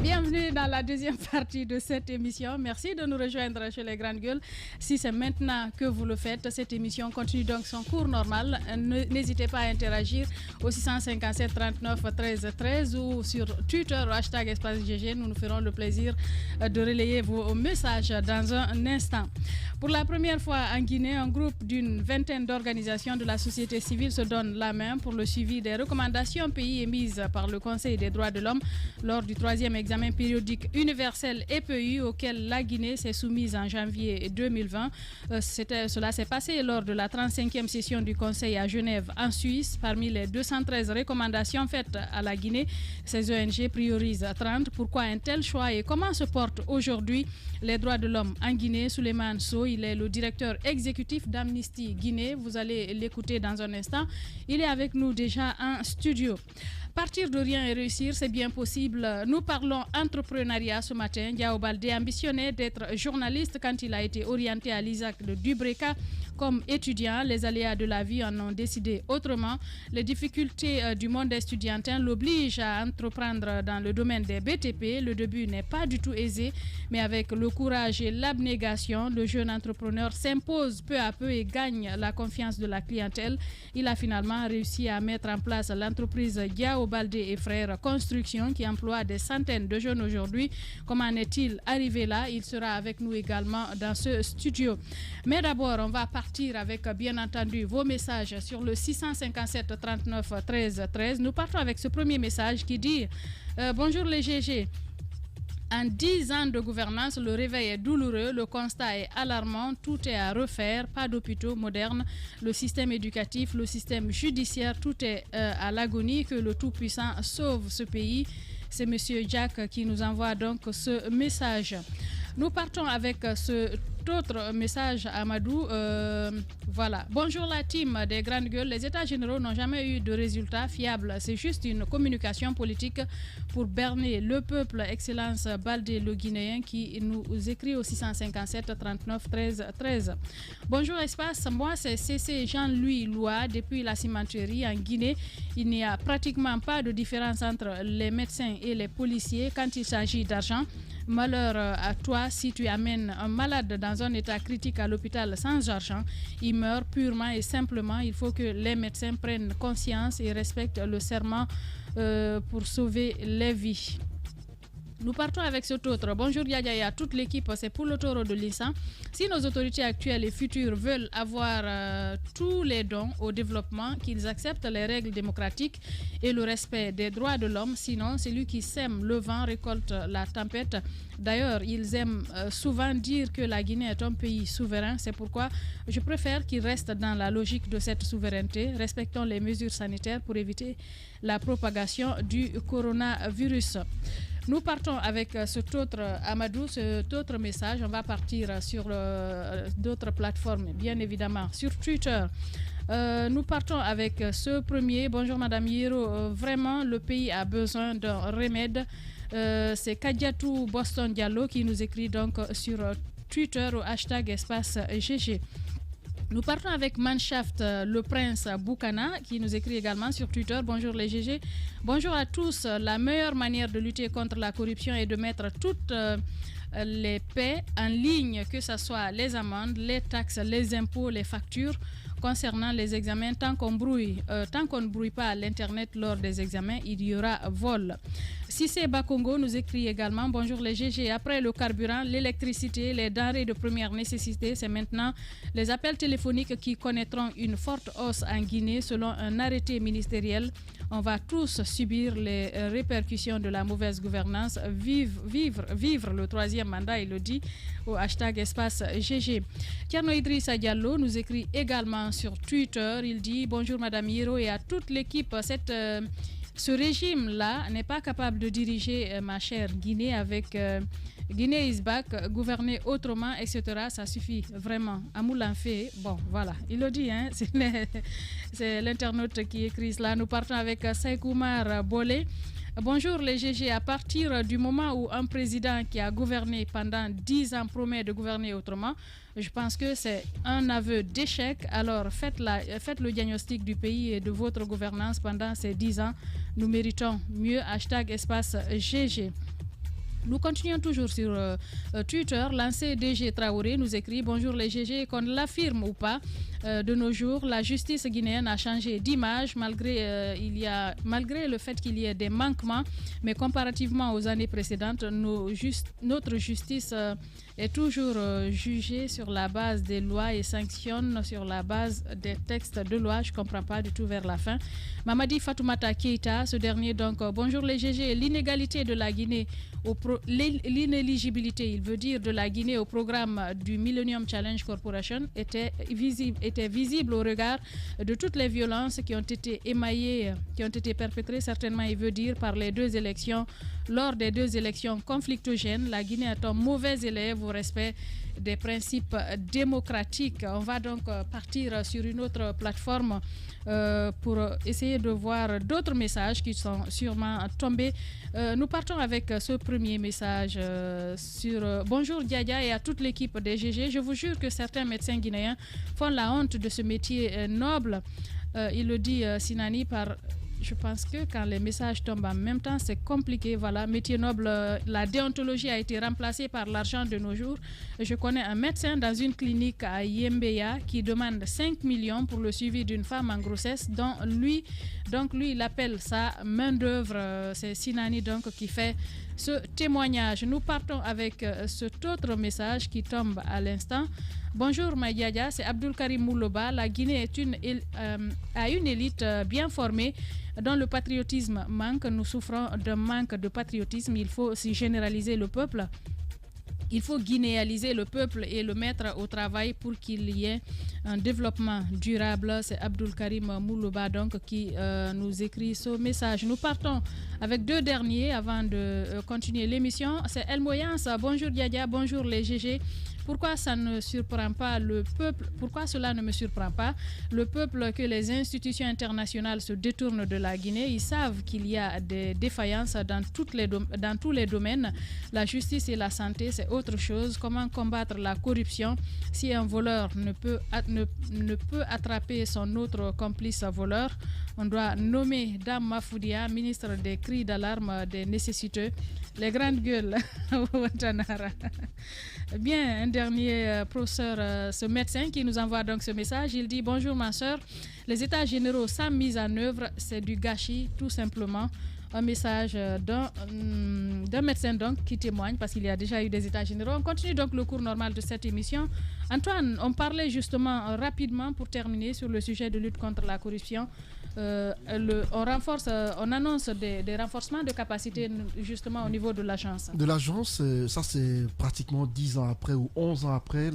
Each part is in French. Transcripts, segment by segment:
Bienvenue dans la deuxième partie de cette émission. Merci de nous rejoindre chez les Grandes Gueules. Si c'est maintenant que vous le faites, cette émission continue donc son cours normal. N'hésitez pas à interagir au 657 39 13 13 ou sur Twitter au hashtag Espace GG. Nous nous ferons le plaisir de relayer vos messages dans un instant. Pour la première fois en Guinée, un groupe d'une vingtaine d'organisations de la société civile se donne la main pour le suivi des recommandations pays émises par le Conseil des droits de l'homme lors du troisième examen périodique universel EPU auquel la Guinée s'est soumise en janvier 2020. Cela s'est passé lors de la 35e session du Conseil à Genève en Suisse. Parmi les 213 recommandations faites à la Guinée, ces ONG priorisent 30. Pourquoi un tel choix et comment se portent aujourd'hui les droits de l'homme en Guinée? Souleymane Sow, il est le directeur exécutif d'Amnesty Guinée. Vous allez l'écouter dans un instant. Il est avec nous déjà en studio. Partir de rien et réussir, c'est bien possible. Nous parlons entrepreneuriat ce matin. Diao Baldé ambitionnait d'être journaliste quand il a été orienté à l'ISAC de Dubreka comme étudiant. Les aléas de la vie en ont décidé autrement. Les difficultés du monde estudiantin l'obligent à entreprendre dans le domaine des BTP. Le début n'est pas du tout aisé, mais avec le courage et l'abnégation, le jeune entrepreneur s'impose peu à peu et gagne la confiance de la clientèle. Il a finalement réussi à mettre en place l'entreprise Diao Baldé et Frères Construction qui emploie des centaines de jeunes aujourd'hui. Comment est-il arrivé là? Il sera avec nous également dans ce studio. Mais d'abord, on va partir avec bien entendu vos messages sur le 657 39 13 13. Nous partons avec ce premier message qui dit bonjour les GG. En 10 ans de gouvernance, le réveil est douloureux, le constat est alarmant, tout est à refaire, pas d'hôpitaux modernes, le système éducatif, le système judiciaire, tout est à l'agonie, que le Tout-Puissant sauve ce pays. C'est M. Jack qui nous envoie donc ce message. Nous partons avec cet autre message, Amadou. Voilà. Bonjour la team des Grandes Gueules. Les États généraux n'ont jamais eu de résultats fiables. C'est juste une communication politique pour berner le peuple. Excellence Baldé, le Guinéen, qui nous écrit au 657 39 13 13. Bonjour Espace. Moi, c'est CC Jean-Louis Loua. Depuis la cimenterie en Guinée, il n'y a pratiquement pas de différence entre les médecins et les policiers quand il s'agit d'argent. Malheur à toi si tu amènes un malade dans un état critique à l'hôpital sans argent. Il meurt purement et simplement. Il faut que les médecins prennent conscience et respectent le serment pour sauver les vies. Nous partons avec cet autre. Bonjour Yaya, toute l'équipe, c'est pour le taureau de l'INSA. Si nos autorités actuelles et futures veulent avoir tous les dons au développement, qu'ils acceptent les règles démocratiques et le respect des droits de l'homme. Sinon, celui qui sème le vent récolte la tempête. D'ailleurs, ils aiment souvent dire que la Guinée est un pays souverain. C'est pourquoi je préfère qu'ils restent dans la logique de cette souveraineté. Respectons les mesures sanitaires pour éviter la propagation du coronavirus. Nous partons avec cet autre Amadou, cet autre message. On va partir sur d'autres plateformes, bien évidemment, sur Twitter. Nous partons avec ce premier. Bonjour Madame Hiro. Vraiment, le pays a besoin d'un remède. C'est Kadiatou Boston Diallo qui nous écrit donc sur Twitter au hashtag Espace GG. Nous partons avec Manshaft, le prince Boukana, qui nous écrit également sur Twitter. Bonjour les GG. Bonjour à tous. La meilleure manière de lutter contre la corruption est de mettre toutes les paix en ligne, que ce soit les amendes, les taxes, les impôts, les factures. Concernant les examens, tant qu'on ne brouille pas l'Internet lors des examens, il y aura vol. Cissé Bakongo nous écrit également. Bonjour les GG. Après le carburant, l'électricité, les denrées de première nécessité, c'est maintenant les appels téléphoniques qui connaîtront une forte hausse en Guinée selon un arrêté ministériel. On va tous subir les répercussions de la mauvaise gouvernance. Vivre le troisième mandat, il le dit au hashtag Espace GG. Tierno Idrissa Diallo nous écrit également sur Twitter. Il dit bonjour Madame Hiro et à toute l'équipe. Ce régime-là n'est pas capable de diriger ma chère Guinée avec Guinée is back, gouverner autrement, etc. Ça suffit vraiment. Amoulin fait. Bon, voilà, il le dit, hein, c'est l'internaute qui écrit cela. Nous partons avec Saïkoumar Bolé. Bonjour les GG. À partir du moment où un président qui a gouverné pendant 10 ans promet de gouverner autrement, je pense que c'est un aveu d'échec. Alors faites le diagnostic du pays et de votre gouvernance pendant ces 10 ans. Nous méritons mieux. Hashtag Espace GG. Nous continuons toujours sur Twitter. L'ancien DG Traoré nous écrit: bonjour les GG, qu'on l'affirme ou pas, de nos jours, la justice guinéenne a changé d'image malgré le fait qu'il y ait des manquements, mais comparativement aux années précédentes, notre justice est toujours jugée sur la base des lois et sanctionne sur la base des textes de loi. Je ne comprends pas du tout vers la fin. Mamadi Fatoumata Keita, ce dernier donc, bonjour les GG, l'inégalité de la Guinée, l'inéligibilité, il veut dire, de la Guinée au programme du Millennium Challenge Corporation était visible au regard de toutes les violences qui ont été émaillées, qui ont été perpétrées, certainement, il veut dire, par les deux élections. Lors des deux élections conflictogènes, la Guinée est un mauvais élève au respect des principes démocratiques. On va donc partir sur une autre plateforme pour essayer de voir d'autres messages qui sont sûrement tombés. Nous partons avec ce premier message sur bonjour Diadia et à toute l'équipe des GG. Je vous jure que certains médecins guinéens font la honte de ce métier noble. Il le dit Sinani par... Je pense que quand les messages tombent en même temps, c'est compliqué. Voilà, métier noble, la déontologie a été remplacée par l'argent de nos jours. Je connais un médecin dans une clinique à Yembeya qui demande 5 millions pour le suivi d'une femme en grossesse, lui, il appelle ça main-d'œuvre. C'est Sinani donc qui fait ce témoignage. Nous partons avec cet autre message qui tombe à l'instant. Bonjour Maïdia, c'est Abdul Karim Mouloba. La Guinée a une élite bien formée dont le patriotisme manque. Nous souffrons d'un manque de patriotisme. Il faut aussi généraliser le peuple. Il faut guinéaliser le peuple et le mettre au travail pour qu'il y ait un développement durable. C'est Abdul Karim Moulouba donc qui nous écrit ce message. Nous partons avec deux derniers avant de continuer l'émission. C'est El Moyans. Bonjour Diadia, bonjour les GG. Pourquoi ça ne surprend pas le peuple? Pourquoi cela ne me surprend pas? Le peuple, que les institutions internationales se détournent de la Guinée. Ils savent qu'il y a des défaillances dans tous les domaines. La justice et la santé, c'est autre chose. Comment combattre la corruption si un voleur ne peut attraper son autre complice voleur? On doit nommer Dame Mafoudia, ministre des cris d'alarme des nécessiteux. Les grandes gueules. Bien, un dernier professeur, ce médecin qui nous envoie donc ce message. Il dit: bonjour ma soeur, les états généraux sans mise en œuvre, c'est du gâchis tout simplement. Un message d'un médecin donc qui témoigne parce qu'il y a déjà eu des états généraux. On continue donc le cours normal de cette émission. Antoine, on parlait justement rapidement pour terminer sur le sujet de lutte contre la corruption. On annonce des renforcements de capacité justement au niveau de l'agence. De l'agence, ça c'est pratiquement 10 ans après ou 11 ans après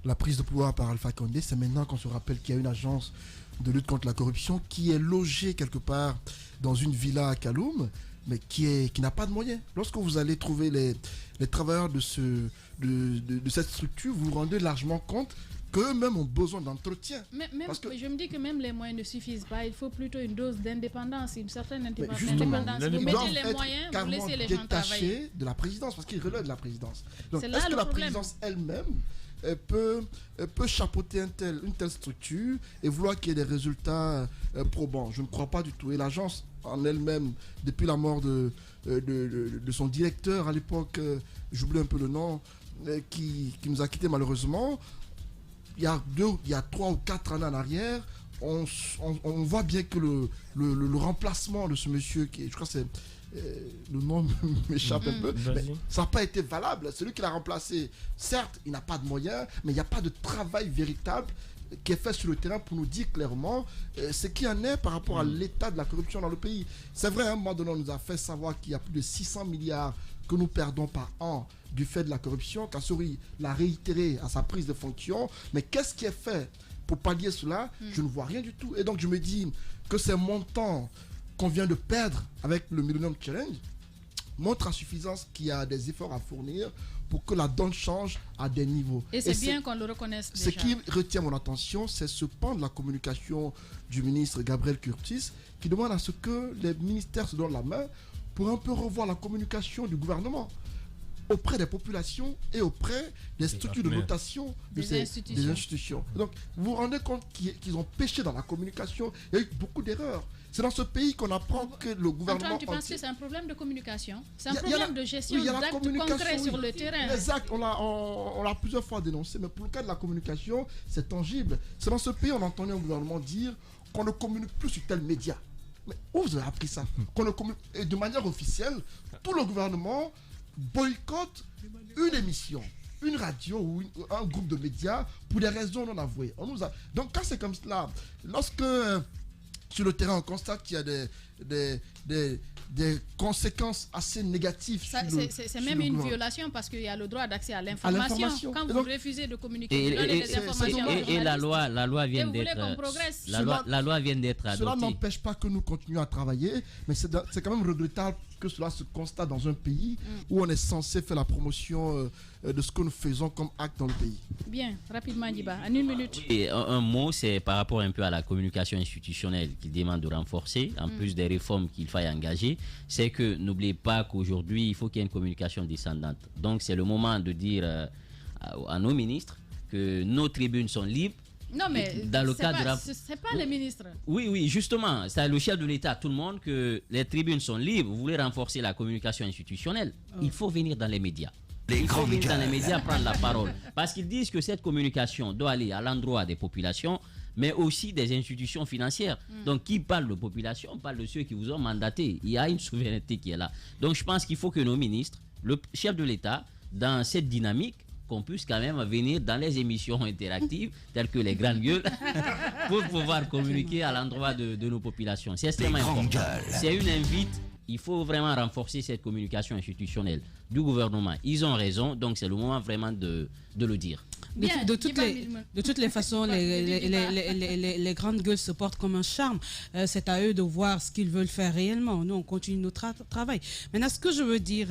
la prise de pouvoir par Alpha Condé. C'est maintenant qu'on se rappelle qu'il y a une agence de lutte contre la corruption qui est logée quelque part dans une villa à Kaloum, mais qui n'a pas de moyens. Lorsque vous allez trouver les travailleurs de cette structure, vous vous rendez largement compte qu'eux-mêmes ont besoin d'entretien. Je me dis que même les moyens ne suffisent pas. Il faut plutôt une dose d'indépendance, une certaine indépendance. Vous mettez les moyens, vous laissez les gens travailler. De la présidence, parce qu'ils relèvent de la présidence. Donc, est-ce que la présidence elle-même peut chapeauter une telle structure et vouloir qu'il y ait des résultats probants? Je ne crois pas du tout. Et l'agence en elle-même, depuis la mort de son directeur à l'époque, j'oublie un peu le nom, qui nous a quittés malheureusement, il y a 3 ou 4 années en arrière, on voit bien que le remplacement de ce monsieur, je crois que c'est... le nom m'échappe un peu, mais ça n'a pas été valable. Celui qui l'a remplacé, certes, il n'a pas de moyens, mais il n'y a pas de travail véritable qui est fait sur le terrain pour nous dire clairement ce qu'il en est par rapport à l'état de la corruption dans le pays. C'est vrai, à un moment donné, on nous a fait savoir qu'il y a plus de 600 milliards que nous perdons par an du fait de la corruption. Kassouri l'a réitéré à sa prise de fonction, mais qu'est-ce qui est fait pour pallier cela? Je ne vois rien du tout. Et donc je me dis que ces montants qu'on vient de perdre avec le Millennium Challenge montrent à suffisance qu'il y a des efforts à fournir pour que la donne change à des niveaux. Et c'est bien qu'on le reconnaisse déjà. Ce qui retient mon attention, c'est ce pan de la communication du ministre Gabriel Curtis qui demande à ce que les ministères se donnent la main pour un peu revoir la communication du gouvernement auprès des populations et auprès des structures de notation des institutions. Donc, vous vous rendez compte qu'ils ont péché dans la communication. Il y a eu beaucoup d'erreurs. C'est dans ce pays qu'on apprend que le gouvernement... Antoine, tu penses que c'est un problème de communication? C'est un Il y a problème de gestion d'actes concrets sur le terrain. Exact, on l'a plusieurs fois dénoncé, mais pour le cas de la communication, c'est tangible. C'est dans ce pays on a entendu un gouvernement dire qu'on ne communique plus sur tel média. Mais où vous avez appris ça? Qu'on ne communique... Et de manière officielle, tout le gouvernement boycotte une émission, une radio ou un groupe de médias pour des raisons non avouées. Donc quand c'est comme cela, lorsque sur le terrain on constate qu'il y a des conséquences assez négatives. C'est même une violation parce qu'il y a le droit d'accès à l'information. Quand vous refusez de communiquer, vous donnez des informations. Et la loi vient d'être adoptée. Cela n'empêche pas que nous continuions à travailler, mais c'est quand même regrettable que cela se constate dans un pays où on est censé faire la promotion de ce que nous faisons comme acte dans le pays. Bien, rapidement, Diba, en une minute. Et un mot, c'est par rapport un peu à la communication institutionnelle qu'il demande de renforcer, en plus des réformes qu'il faille engager, c'est que n'oubliez pas qu'aujourd'hui, il faut qu'il y ait une communication descendante. Donc, c'est le moment de dire à nos ministres que nos tribunes sont libres. Non, mais dans le cadre c'est pas les ministres. Oui, justement, c'est le chef de l'État, tout le monde, que les tribunes sont libres. Vous voulez renforcer la communication institutionnelle, il faut venir dans les médias. Il faut venir dans les médias prendre la parole. Parce qu'ils disent que cette communication doit aller à l'endroit des populations, mais aussi des institutions financières. Donc, qui parle de population parle de ceux qui vous ont mandaté. Il y a une souveraineté qui est là. Donc, je pense qu'il faut que nos ministres, le chef de l'État, dans cette dynamique, qu'on puisse quand même venir dans les émissions interactives telles que les grandes gueules pour pouvoir communiquer à l'endroit de nos populations. C'est extrêmement important. C'est une invite. Il faut vraiment renforcer cette communication institutionnelle du gouvernement. Ils ont raison, donc c'est le moment vraiment de le dire. Bien, de toutes les façons, les grandes gueules se portent comme un charme. C'est à eux de voir ce qu'ils veulent faire réellement. Nous, on continue notre travail. Maintenant, ce que je veux dire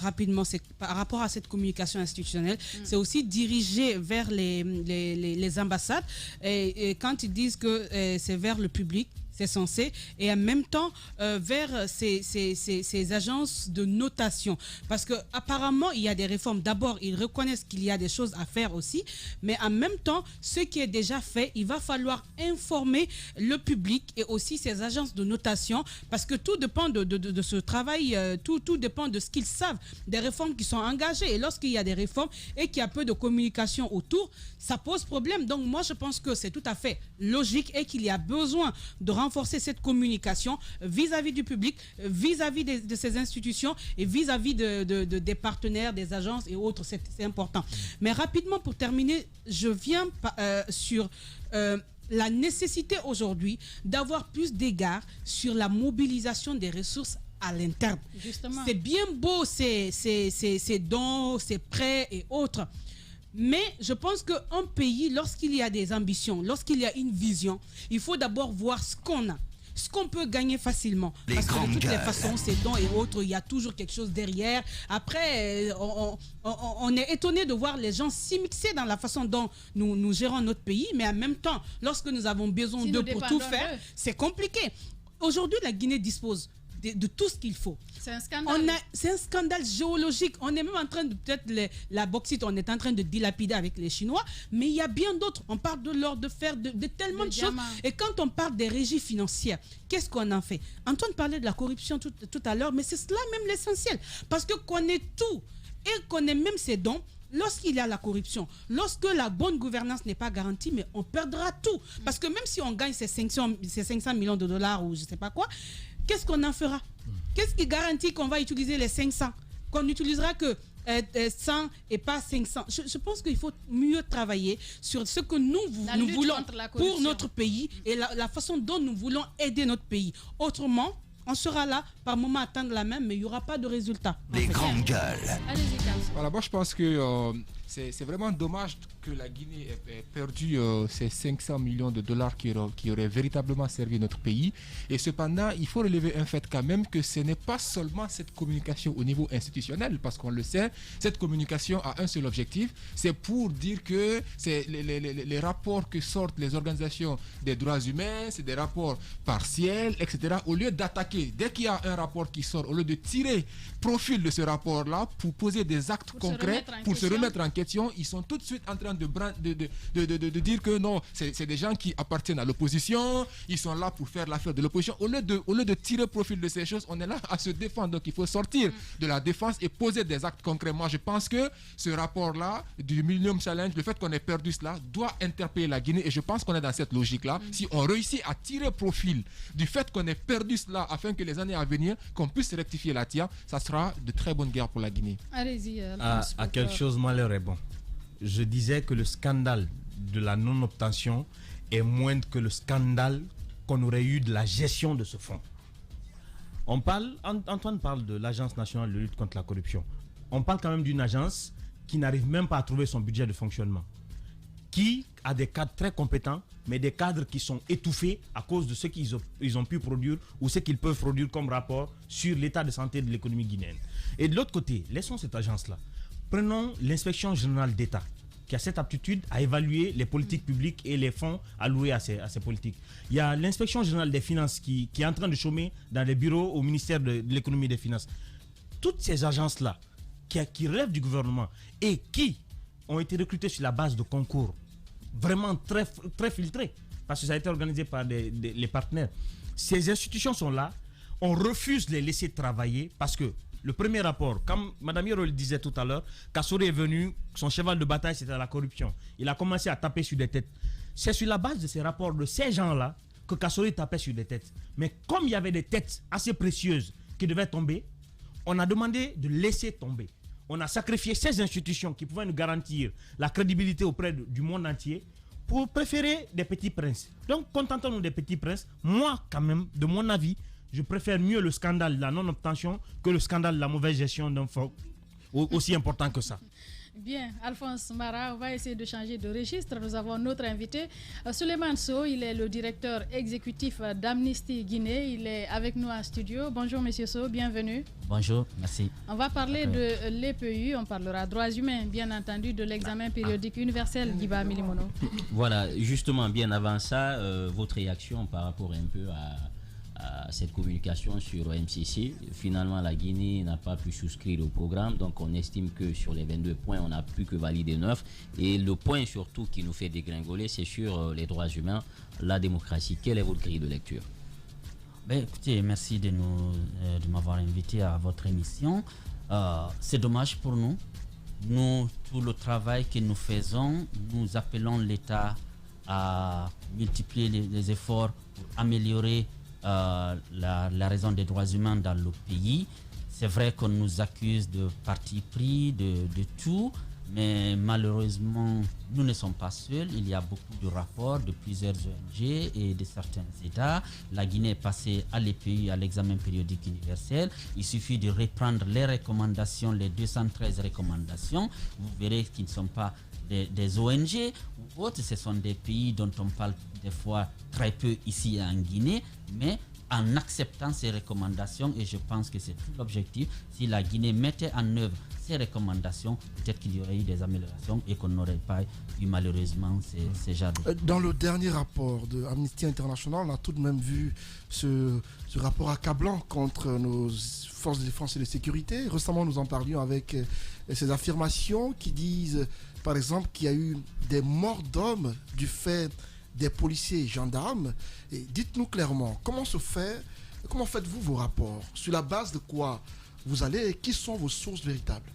rapidement, c'est que par rapport à cette communication institutionnelle, c'est aussi dirigé vers les ambassades. Et quand ils disent que c'est vers le public, c'est censé, et en même temps vers ces agences de notation. Parce qu'apparemment, il y a des réformes. D'abord, ils reconnaissent qu'il y a des choses à faire aussi, mais en même temps, ce qui est déjà fait, il va falloir informer le public et aussi ces agences de notation, parce que tout dépend de ce travail, tout dépend de ce qu'ils savent, des réformes qui sont engagées. Et lorsqu'il y a des réformes et qu'il y a peu de communication autour, ça pose problème. Donc moi, je pense que c'est tout à fait logique et qu'il y a besoin de renforcer cette communication vis-à-vis du public, vis-à-vis de ces institutions et vis-à-vis des partenaires, des agences et autres. C'est important. Mais rapidement, pour terminer, je viens sur la nécessité aujourd'hui d'avoir plus d'égard sur la mobilisation des ressources à l'interne. C'est bien beau ces dons, ces prêts et autres. Mais je pense qu'un pays, lorsqu'il y a des ambitions, lorsqu'il y a une vision, il faut d'abord voir ce qu'on a, ce qu'on peut gagner facilement. Parce que de toutes les façons, ces dons et autres, il y a toujours quelque chose derrière. Après, on est étonné de voir les gens s'immiscer dans la façon dont nous gérons notre pays. Mais en même temps, lorsque nous avons besoin d'eux pour tout faire, c'est compliqué. Aujourd'hui, la Guinée dispose de tout ce qu'il faut. C'est un scandale. C'est un scandale géologique. On est même en train de, peut-être la bauxite, on est en train de dilapider avec les Chinois, mais il y a bien d'autres. On parle de l'or, de fer, de tellement de choses. Et quand on parle des régies financières, qu'est-ce qu'on en fait? Antoine parlait de la corruption tout à l'heure, mais c'est cela même l'essentiel. Parce que qu'on ait tout et qu'on ait même ces dons, lorsqu'il y a la corruption, lorsque la bonne gouvernance n'est pas garantie, mais on perdra tout. Parce que même si on gagne ces 500 millions de dollars ou je ne sais pas quoi, qu'est-ce qu'on en fera? Qu'est-ce qui garantit qu'on va utiliser les 500? Qu'on n'utilisera que 100 et pas 500? Je pense qu'il faut mieux travailler sur ce que nous voulons pour notre pays et la façon dont nous voulons aider notre pays. Autrement, on sera là, par moment, à tendre la main, mais il n'y aura pas de résultat. Les grandes gueules. Allez-y, Carl. Voilà, moi je pense que c'est vraiment dommage que la Guinée ait perdu ces 500 millions de dollars qui auraient véritablement servi notre pays. Et cependant, il faut relever un fait quand même que ce n'est pas seulement cette communication au niveau institutionnel, parce qu'on le sait, cette communication a un seul objectif, c'est pour dire que c'est les rapports que sortent les organisations des droits humains, c'est des rapports partiels, etc. Au lieu d'attaquer, dès qu'il y a un rapport qui sort, au lieu de tirer profil de ce rapport-là pour poser des actes concrets, pour se remettre en question, ils sont tout de suite en train de dire que non, c'est des gens qui appartiennent à l'opposition, ils sont là pour faire l'affaire de l'opposition. Au lieu de tirer profit de ces choses, on est là à se défendre. Donc il faut sortir de la défense et poser des actes concrets. Moi, je pense que ce rapport-là du Millennium Challenge, le fait qu'on ait perdu cela, doit interpeller la Guinée. Et je pense qu'on est dans cette logique-là. Si on réussit à tirer profit du fait qu'on ait perdu cela afin que les années à venir, qu'on puisse rectifier la tire, ça sera de très bonne guerre pour la Guinée. Allez-y. À quelque chose, malheur est bon. Je disais que le scandale de la non-obtention est moindre que le scandale qu'on aurait eu de la gestion de ce fonds. Antoine parle de l'Agence nationale de lutte contre la corruption. On parle quand même d'une agence qui n'arrive même pas à trouver son budget de fonctionnement, qui a des cadres très compétents, mais des cadres qui sont étouffés à cause de ce qu'ils ont pu produire ou ce qu'ils peuvent produire comme rapport sur l'état de santé de l'économie guinéenne. Et de l'autre côté, laissons cette agence-là. Prenons l'inspection générale d'État, qui a cette aptitude à évaluer les politiques publiques et les fonds alloués à ces politiques. Il y a l'inspection générale des finances qui est en train de chômer dans les bureaux au ministère de l'économie et des finances. Toutes ces agences-là, qui relèvent du gouvernement et qui ont été recrutées sur la base de concours vraiment très, très filtrés, parce que ça a été organisé par les partenaires. Ces institutions sont là, on refuse de les laisser travailler parce que le premier rapport, comme Mme Hiro le disait tout à l'heure, Kassory est venu, son cheval de bataille c'était la corruption. Il a commencé à taper sur des têtes. C'est sur la base de ces rapports de ces gens-là que Kassory tapait sur des têtes. Mais comme il y avait des têtes assez précieuses qui devaient tomber, on a demandé de laisser tomber. On a sacrifié ces institutions qui pouvaient nous garantir la crédibilité auprès du monde entier pour préférer des petits princes. Donc, contentons-nous des petits princes. Moi, quand même, de mon avis, je préfère mieux le scandale de la non-obtention que le scandale de la mauvaise gestion d'un fonds aussi important que ça. Bien, Alphonse Mara, on va essayer de changer de registre. Nous avons notre invité, Souleymane Sow. Il est le directeur exécutif d'Amnesty Guinée. Il est avec nous en studio. Bonjour, monsieur Sow, bienvenue. Bonjour, merci. On va parler de l'EPU, on parlera droits humains, bien entendu, de l'examen périodique universel, Guiba Milimono. Voilà, justement, bien avant ça, votre réaction par rapport un peu à cette communication sur MCC. Finalement, la Guinée n'a pas pu souscrire au programme, donc on estime que sur les 22 points, on n'a plus que validé 9. Et le point surtout qui nous fait dégringoler, c'est sur les droits humains, la démocratie. Quelle est votre grille de lecture? Écoutez, merci de m'avoir invité à votre émission. C'est dommage pour nous. Nous, tout le travail que nous faisons, nous appelons l'État à multiplier les efforts pour améliorer la raison des droits humains dans le pays. C'est vrai qu'on nous accuse de parti pris, de tout, mais malheureusement, nous ne sommes pas seuls. Il y a beaucoup de rapports de plusieurs ONG et de certains États. La Guinée est passée à l'EPU, à l'examen périodique universel. Il suffit de reprendre les recommandations, les 213 recommandations. Vous verrez qu'ils ne sont pas des ONG ou autres, ce sont des pays dont on parle des fois très peu ici en Guinée, mais en acceptant ces recommandations, et je pense que c'est tout l'objectif, si la Guinée mettait en œuvre ces recommandations, peut-être qu'il y aurait eu des améliorations et qu'on n'aurait pas eu malheureusement ces genres de... Dans le dernier rapport de Amnesty International, on a tout de même vu ce rapport accablant contre nos forces de défense et de sécurité. Récemment, nous en parlions avec ces affirmations qui disent, par exemple, qu'il y a eu des morts d'hommes du fait des policiers et gendarmes. Et dites-nous clairement, comment faites-vous vos rapports? Sur la base de quoi vous allez et qui sont vos sources véritables?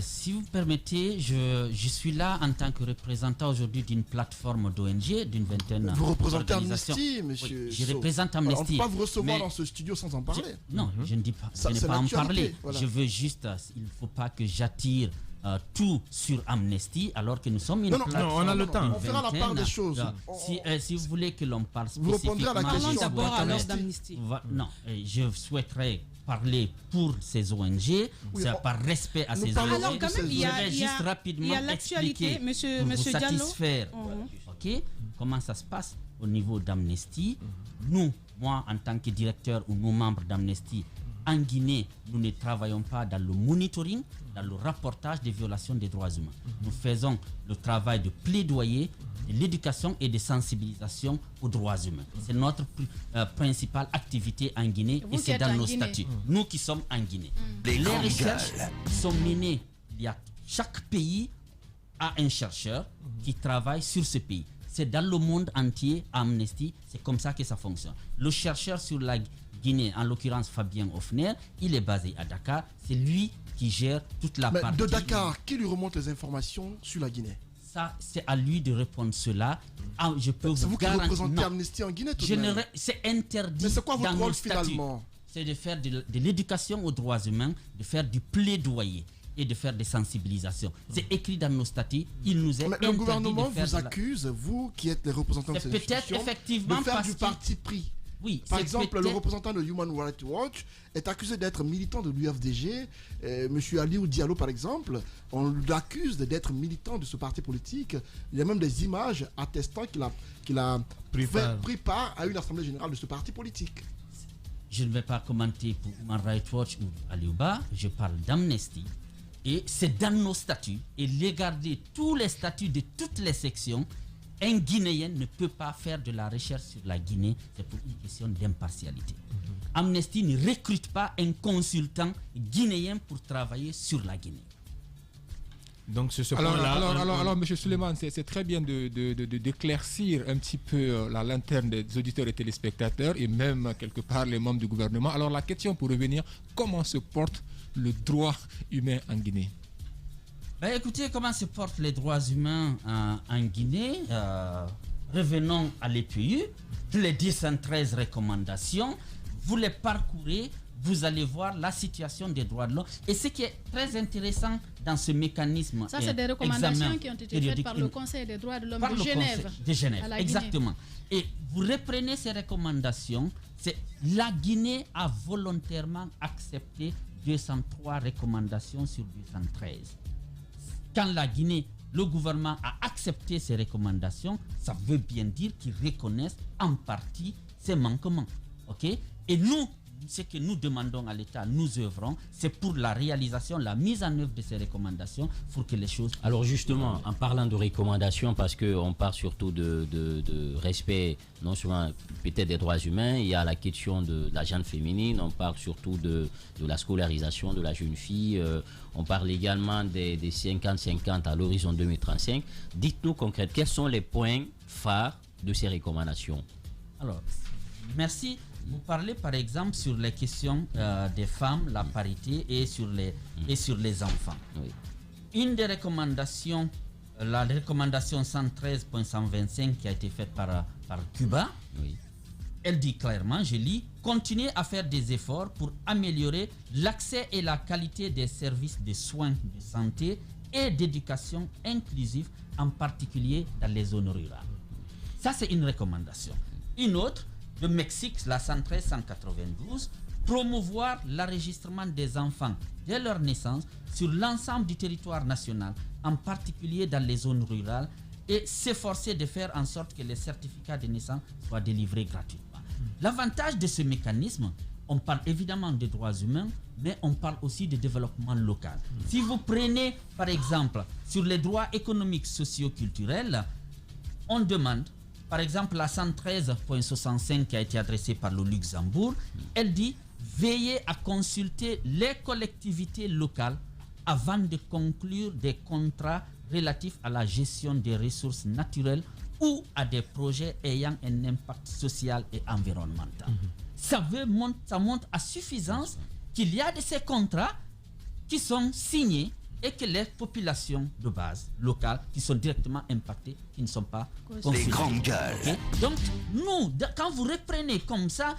Si vous permettez, je suis là en tant que représentant aujourd'hui d'une plateforme d'ONG, d'une vingtaine. Vous représentez Amnesty, monsieur? Oui, je représente Amnesty. On ne peut pas vous recevoir dans ce studio sans en parler. Non, je ne dis pas. Je n'ai pas en parler. Voilà. Je veux juste, il ne faut pas que j'attire tout sur Amnesty alors que nous sommes une plateforme. Non, on a le temps. On fera la part des choses. Si vous voulez que l'on parle vous spécifiquement... répondrez à la question. Parlons d'abord alors d'Amnesty. Non, je souhaiterais parler pour ces ONG, par respect à ces ONG. Alors quand même, il y a juste rapidement l'actualité, monsieur Diallo. Satisfaire. Ok, comment ça se passe au niveau d'Amnesty? Nous, moi en tant que directeur ou nos membres d'Amnesty, en Guinée, nous ne travaillons pas dans le monitoring, dans le rapportage des violations des droits humains. Nous faisons le travail de plaidoyer, de l'éducation et de sensibilisation aux droits humains. C'est notre principale activité en Guinée et c'est dans nos statuts. Nous qui sommes en Guinée. Les recherches sont menées il y a chaque pays a un chercheur qui travaille sur ce pays. C'est dans le monde entier, Amnesty, c'est comme ça que ça fonctionne. Le chercheur sur la Guinée, en l'occurrence Fabien Hoffner, il est basé à Dakar. C'est lui qui gère toute la partie. De Dakar, qui lui remonte les informations sur la Guinée? Ça, c'est à lui de répondre cela. Ah, je peux c'est vous vous garantir. Qui représentez Amnesty en Guinée tout de même. C'est interdit. Mais c'est quoi votre dans rôle nos statuts. finalement? C'est de faire de l'éducation aux droits humains, de faire du plaidoyer et de faire des sensibilisations. C'est écrit dans nos statuts. Il nous est mais interdit le gouvernement de faire vous accuse, vous qui êtes les représentants de c'est ces peut-être institutions, effectivement de faire parce du que- parti pris. Oui, Par c'est exemple, le peut-être- représentant de Human Rights Watch est accusé d'être militant de l'UFDG. Monsieur Aliou Diallo, par exemple, on l'accuse d'être militant de ce parti politique. Il y a même des images attestant qu'il a pris part à une assemblée générale de ce parti politique. Je ne vais pas commenter pour Human Rights Watch ou Aliouba, je parle d'Amnesty. Et c'est dans nos statuts. Et regardez tous les statuts de toutes les sections. Un Guinéen ne peut pas faire de la recherche sur la Guinée. C'est pour une question d'impartialité. Amnesty ne recrute pas un consultant guinéen pour travailler sur la Guinée. Donc, c'est ce Alors, point-là. M. Suleiman, c'est très bien d'éclaircir un petit peu la lanterne des auditeurs et téléspectateurs et même quelque part les membres du gouvernement. Alors, la question pour revenir, comment se porte le droit humain en Guinée? Ben, écoutez, comment se portent les droits humains en Guinée. Revenons à l'EPU. Les 213 recommandations, vous les parcourez, vous allez voir la situation des droits de l'homme. Et ce qui est très intéressant dans ce mécanisme. Ça, c'est des recommandations qui ont été faites par le Conseil des droits de l'homme de Genève. De Genève, à la exactement. Et vous reprenez ces recommandations. La Guinée a volontairement accepté 203 recommandations sur 213. Quand la Guinée, le gouvernement a accepté ces recommandations, ça veut bien dire qu'ils reconnaissent en partie ces manquements. Okay? Et nous, ce que nous demandons à l'État, nous œuvrons, c'est pour la réalisation, la mise en œuvre de ces recommandations pour que les choses... Alors justement, en parlant de recommandations, parce qu'on parle surtout de respect, non seulement peut-être des droits humains, il y a la question de la gente féminine, on parle surtout de la scolarisation de la jeune fille, on parle également des 50-50 à l'horizon 2035. Dites-nous concrètement, quels sont les points phares de ces recommandations? Alors, merci. Vous parlez par exemple sur les questions des femmes, la parité et sur les enfants. Oui. Une des recommandations, la recommandation 113.125 qui a été faite par Cuba, Oui. elle dit clairement, je lis, continuer à faire des efforts pour améliorer l'accès et la qualité des services de soins de santé et d'éducation inclusive, en particulier dans les zones rurales. Ça, c'est une recommandation. Une autre, le Mexique, la 113-192, promouvoir l'enregistrement des enfants dès leur naissance sur l'ensemble du territoire national, en particulier dans les zones rurales, et s'efforcer de faire en sorte que les certificats de naissance soient délivrés gratuitement. L'avantage de ce mécanisme, on parle évidemment des droits humains, mais on parle aussi de développement local. Si vous prenez, par exemple, sur les droits économiques, sociaux, culturels, on demande, par exemple, la 113.65 qui a été adressée par le Luxembourg, elle dit veillez à consulter les collectivités locales avant de conclure des contrats relatifs à la gestion des ressources naturelles ou à des projets ayant un impact social et environnemental. Ça montre à suffisance qu'il y a de ces contrats qui sont signés et que les populations de base locales qui sont directement impactées, qui ne sont pas consultées. Les grandes gueules. Okay? Donc, nous, quand vous reprenez comme ça,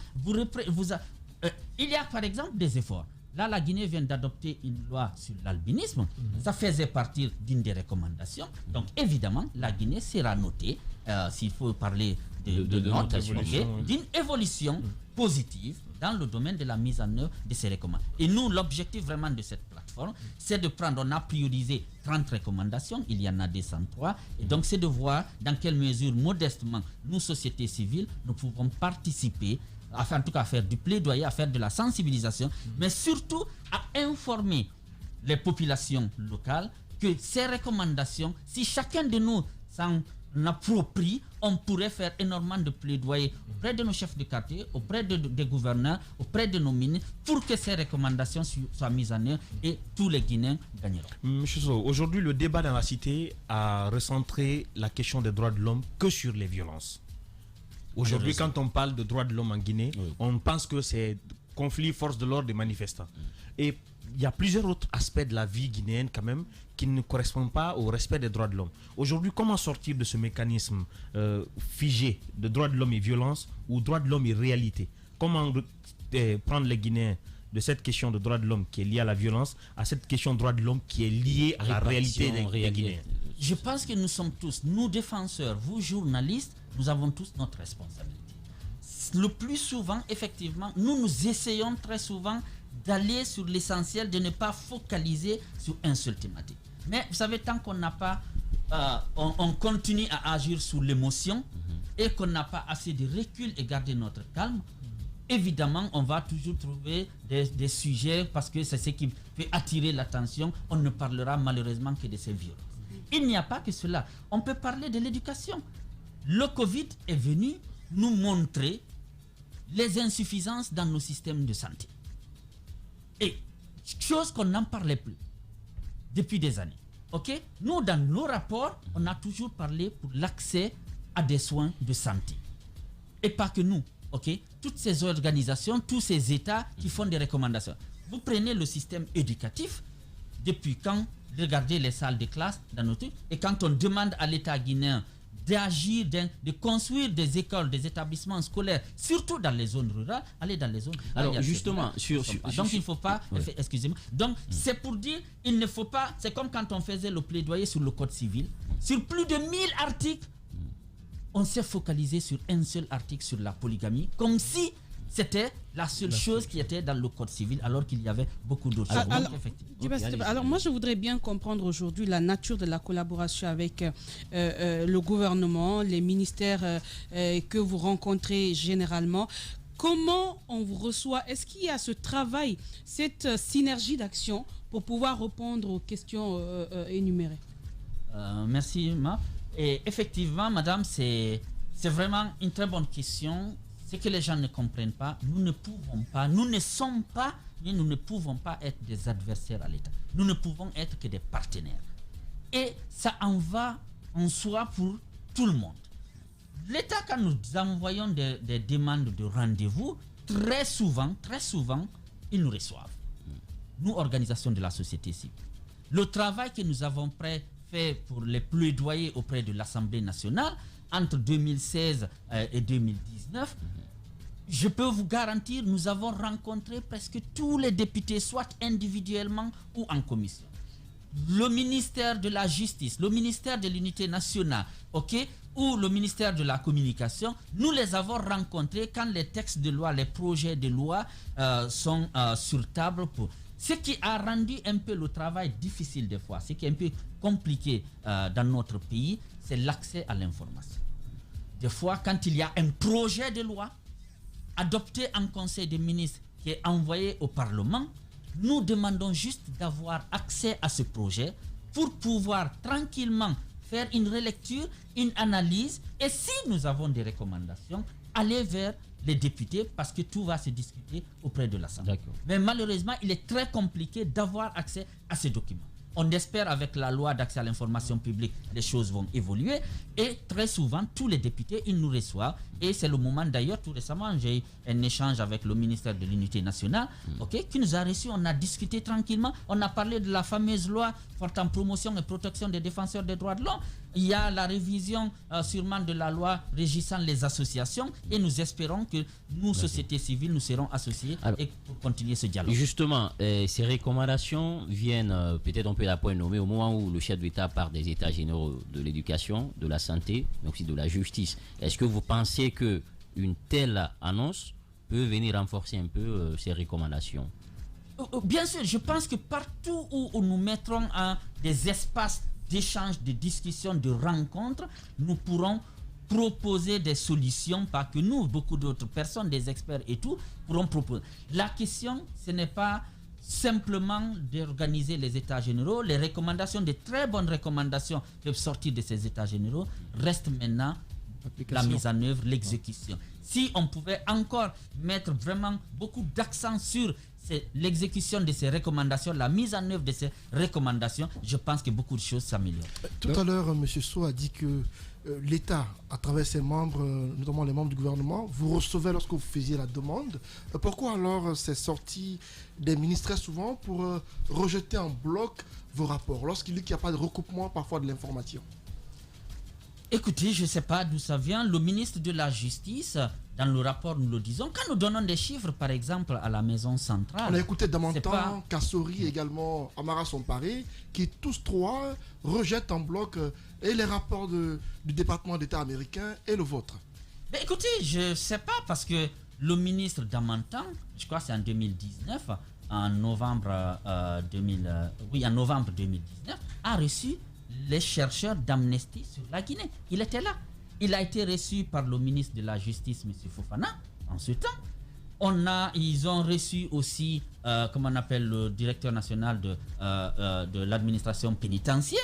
il y a par exemple des efforts. Là, la Guinée vient d'adopter une loi sur l'albinisme. Ça faisait partie d'une des recommandations. Donc, évidemment, la Guinée sera notée, s'il faut parler de notation, d'une évolution positive dans le domaine de la mise en œuvre de ces recommandations. Et nous, l'objectif vraiment de cette plateforme, c'est de prendre, on a priorisé 30 recommandations, il y en a 203, et donc c'est de voir dans quelle mesure, modestement, nous, sociétés civiles, nous pouvons participer, en tout cas à faire du plaidoyer, à faire de la sensibilisation, mais surtout à informer les populations locales que ces recommandations, si chacun de nous approprie, on pourrait faire énormément de plaidoyer auprès de nos chefs de quartier, auprès des gouverneurs, auprès de nos ministres, pour que ces recommandations soient mises en œuvre et tous les Guinéens gagneront. Monsieur Sow, aujourd'hui, le débat dans la cité a recentré la question des droits de l'homme que sur les violences. Aujourd'hui, quand on parle de droits de l'homme en Guinée, on pense que c'est conflit, force de l'ordre des manifestants. Et il y a plusieurs autres aspects de la vie guinéenne quand même qui ne correspondent pas au respect des droits de l'homme. Aujourd'hui, comment sortir de ce mécanisme figé de droits de l'homme et violence ou droits de l'homme et réalité? Comment prendre les Guinéens de cette question de droits de l'homme qui est liée à la violence à cette question de droits de l'homme qui est liée à la réalité des Guinéens? Je pense que nous sommes tous, nous défenseurs, vous journalistes, nous avons tous notre responsabilité. Le plus souvent, effectivement, nous essayons très souvent d'aller sur l'essentiel, de ne pas focaliser sur un seul thématique. Mais vous savez, tant qu'on n'a pas, on continue à agir sous l'émotion et qu'on n'a pas assez de recul et garder notre calme, évidemment, on va toujours trouver des sujets parce que c'est ce qui fait attirer l'attention. On ne parlera malheureusement que de ces violences. Il n'y a pas que cela. On peut parler de l'éducation. Le Covid est venu nous montrer les insuffisances dans nos systèmes de santé. Et chose qu'on n'en parlait plus depuis des années. Ok? Nous, dans nos rapports, on a toujours parlé pour l'accès à des soins de santé. Et pas que nous. Ok? Toutes ces organisations, tous ces États qui font des recommandations. Vous prenez le système éducatif, depuis quand, regardez les salles de classe dans nos trucs, et quand on demande à l'État guinéen d'agir, de construire des écoles, des établissements scolaires, surtout dans les zones rurales, aller dans les zones rurales. Alors justement, donc il ne faut pas, excusez-moi, donc c'est pour dire, il ne faut pas, c'est comme quand on faisait le plaidoyer sur le code civil, sur plus de 1000 articles, on s'est focalisé sur un seul article sur la polygamie, comme si c'était la seule chose qui était dans le code civil, alors qu'il y avait beaucoup d'autres choses. Alors moi, je voudrais bien comprendre aujourd'hui la nature de la collaboration avec le gouvernement, les ministères que vous rencontrez généralement. Comment on vous reçoit? Est-ce qu'il y a ce travail, cette synergie d'action pour pouvoir répondre aux questions énumérées? Merci, Ma. Et effectivement, madame, c'est vraiment une très bonne question. Ce que les gens ne comprennent pas, nous ne pouvons pas, nous ne sommes pas, mais nous ne pouvons pas être des adversaires à l'État. Nous ne pouvons être que des partenaires. Et ça en va en soi pour tout le monde. L'État, quand nous envoyons des demandes de rendez-vous, très souvent, ils nous reçoivent. Nous, organisations de la société civile. Le travail que nous avons fait pour les plaidoyer auprès de l'Assemblée nationale, entre 2016 et 2019, je peux vous garantir, nous avons rencontré presque tous les députés, soit individuellement ou en commission. Le ministère de la Justice, le ministère de l'Unité nationale, ou le ministère de la Communication, nous les avons rencontrés quand les textes de loi, les projets de loi sont sur table. Ce qui a rendu un peu le travail difficile des fois, ce qui est un peu compliqué dans notre pays, c'est l'accès à l'information. Des fois, quand il y a un projet de loi adopté en Conseil des ministres qui est envoyé au Parlement, nous demandons juste d'avoir accès à ce projet pour pouvoir tranquillement faire une relecture, une analyse, et si nous avons des recommandations, aller vers les députés parce que tout va se discuter auprès de l'Assemblée. Mais malheureusement, il est très compliqué d'avoir accès à ces documents. On espère avec la loi d'accès à l'information publique, les choses vont évoluer et très souvent, tous les députés, ils nous reçoivent et c'est le moment d'ailleurs, tout récemment, j'ai eu un échange avec le ministère de l'Unité nationale qui nous a reçus, on a discuté tranquillement, on a parlé de la fameuse loi portant promotion et protection des défenseurs des droits de l'homme. Il y a la révision sûrement de la loi régissant les associations et nous espérons que nous, société civile, nous serons associés et pour continuer ce dialogue. Justement, ces recommandations viennent, peut-être on peut la point nommer, au moment où le chef de l'État parle des états généraux de l'éducation, de la santé, mais aussi de la justice. Est-ce que vous pensez qu'une telle annonce peut venir renforcer un peu ces recommandations? Bien sûr, je pense que partout où nous mettrons des espaces d'échange, de discussion, de rencontres, nous pourrons proposer des solutions, pas que nous, beaucoup d'autres personnes, des experts et tout, pourront proposer. La question, ce n'est pas simplement d'organiser les états généraux. Les recommandations, des très bonnes recommandations peuvent sortir de ces états généraux. Reste maintenant la mise en œuvre, l'exécution. Si on pouvait encore mettre vraiment beaucoup d'accent sur l'exécution de ces recommandations, la mise en œuvre de ces recommandations, je pense que beaucoup de choses s'améliorent. Tout à l'heure, M. Sow a dit que l'État, à travers ses membres, notamment les membres du gouvernement, vous recevez lorsque vous faisiez la demande. Pourquoi alors c'est sorti des ministres très souvent pour rejeter en bloc vos rapports, lorsqu'il dit qu'il n'y a pas de recoupement parfois de l'information? Écoutez, je ne sais pas d'où ça vient. Le ministre de la Justice, dans le rapport, nous le disons. Quand nous donnons des chiffres, par exemple, à la maison centrale... On a écouté Damantan, Kassori, également Amara Somparé, qui tous trois rejettent en bloc et les rapports du département d'État américain et le vôtre. Mais écoutez, je ne sais pas, parce que le ministre Damantan, je crois que c'est en 2019, en novembre 2019, a reçu les chercheurs d'Amnesty sur la Guinée. Il était là. Il a été reçu par le ministre de la Justice, M. Fofana, en ce temps. Ils ont reçu aussi, comment on appelle, le directeur national de l'administration pénitentiaire.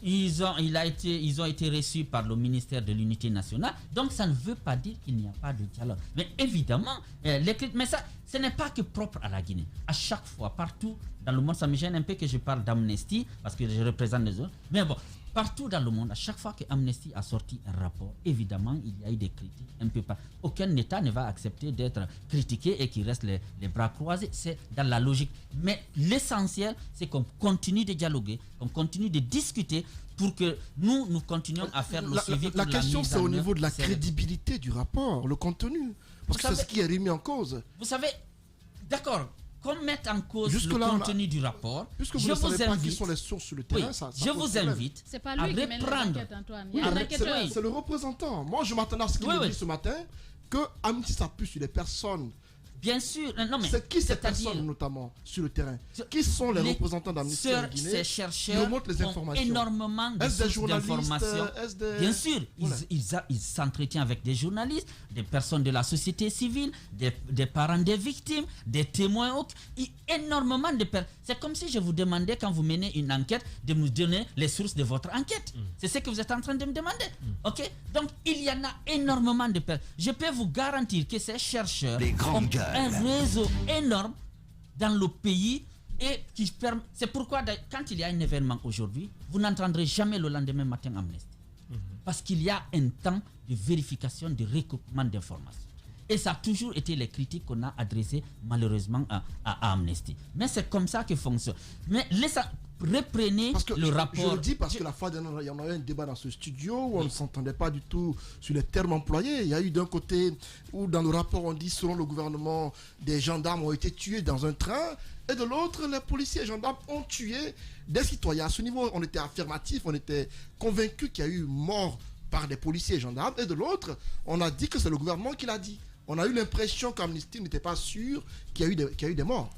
Ils ont été reçus par le ministère de l'Unité nationale. Donc, ça ne veut pas dire qu'il n'y a pas de dialogue. Mais évidemment, mais ça, ce n'est pas que propre à la Guinée. À chaque fois, partout dans le monde, ça me gêne un peu que je parle d'Amnesty, parce que je représente les autres. Mais bon, partout dans le monde, à chaque fois que Amnesty a sorti un rapport, évidemment, il y a eu des critiques un peu partout. Aucun État ne va accepter d'être critiqué et qu'il reste les bras croisés. C'est dans la logique. Mais l'essentiel, c'est qu'on continue de dialoguer, qu'on continue de discuter pour que nous continuions à faire le suivi. La question, c'est au niveau de la crédibilité du rapport, le contenu. Parce que c'est ce qui est remis en cause. Vous savez, d'accord, qu'on mette en cause le contenu du rapport, puisque vous ne savez pas qui sont les sources sur le terrain, ça je vous invite à reprendre. C'est le représentant. Moi, je m'attendais à ce qu'il me dise ce matin que Amnesty s'appuie sur des personnes. Bien sûr, non, mais c'est qui ces personnes notamment sur le terrain? Qui sont les représentants d'Amnesty en Guinée? Ces chercheurs remontent les informations. Ont énormément de sources d'informations. Bien sûr, ils s'entretiennent avec des journalistes, des personnes de la société civile, des parents des victimes, des témoins. Énormément de personnes. C'est comme si je vous demandais, quand vous menez une enquête, de nous donner les sources de votre enquête. C'est ce que vous êtes en train de me demander. Ok? Donc, il y en a énormément de personnes. Je peux vous garantir que ces chercheurs ont un réseau énorme dans le pays et qui permet. C'est pourquoi quand il y a un événement aujourd'hui, vous n'entendrez jamais le lendemain matin Amnesty. Parce qu'il y a un temps de vérification, de recoupement d'informations. Et ça a toujours été les critiques qu'on a adressées malheureusement à Amnesty. Mais c'est comme ça que fonctionne. Mais reprenez le rapport. Je le dis parce que la fois dernière, il y en a eu un débat dans ce studio où on ne s'entendait pas du tout sur les termes employés. Il y a eu d'un côté où dans le rapport on dit selon le gouvernement des gendarmes ont été tués dans un train et de l'autre les policiers et gendarmes ont tué des citoyens. À ce niveau on était affirmatif, on était convaincu qu'il y a eu mort par des policiers et gendarmes et de l'autre on a dit que c'est le gouvernement qui l'a dit. On a eu l'impression qu'Amnesty n'était pas sûr qu'il y a eu des morts.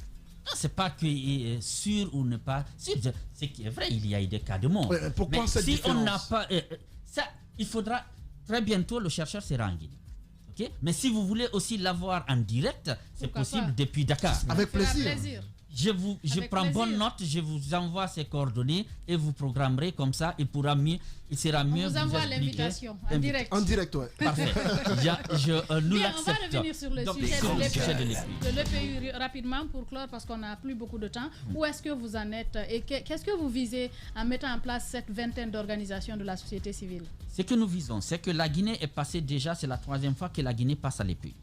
Non, c'est pas que sûr ou ne pas sûr. C'est qui est vrai, il y a eu des cas de mort. Pourquoi cette différence? On n'a pas ça, il faudra très bientôt le chercheur sera en Guinée. Ok? Mais si vous voulez aussi l'avoir en direct, c'est possible depuis Dakar. Avec plaisir. Je prends bonne note, je vous envoie ses coordonnées et vous programmerez comme ça, il sera mieux. On vous envoie l'invitation en direct. En direct, ouais. Parfait. Nous l'acceptons. On va revenir sur le sujet de l'EPU rapidement pour clore parce qu'on n'a plus beaucoup de temps. Où est-ce que vous en êtes et qu'est-ce que vous visez en mettant en place cette vingtaine d'organisations de la société civile? Ce que nous visons, c'est que la Guinée est passée déjà, c'est la 3e fois que la Guinée passe à l'EPU.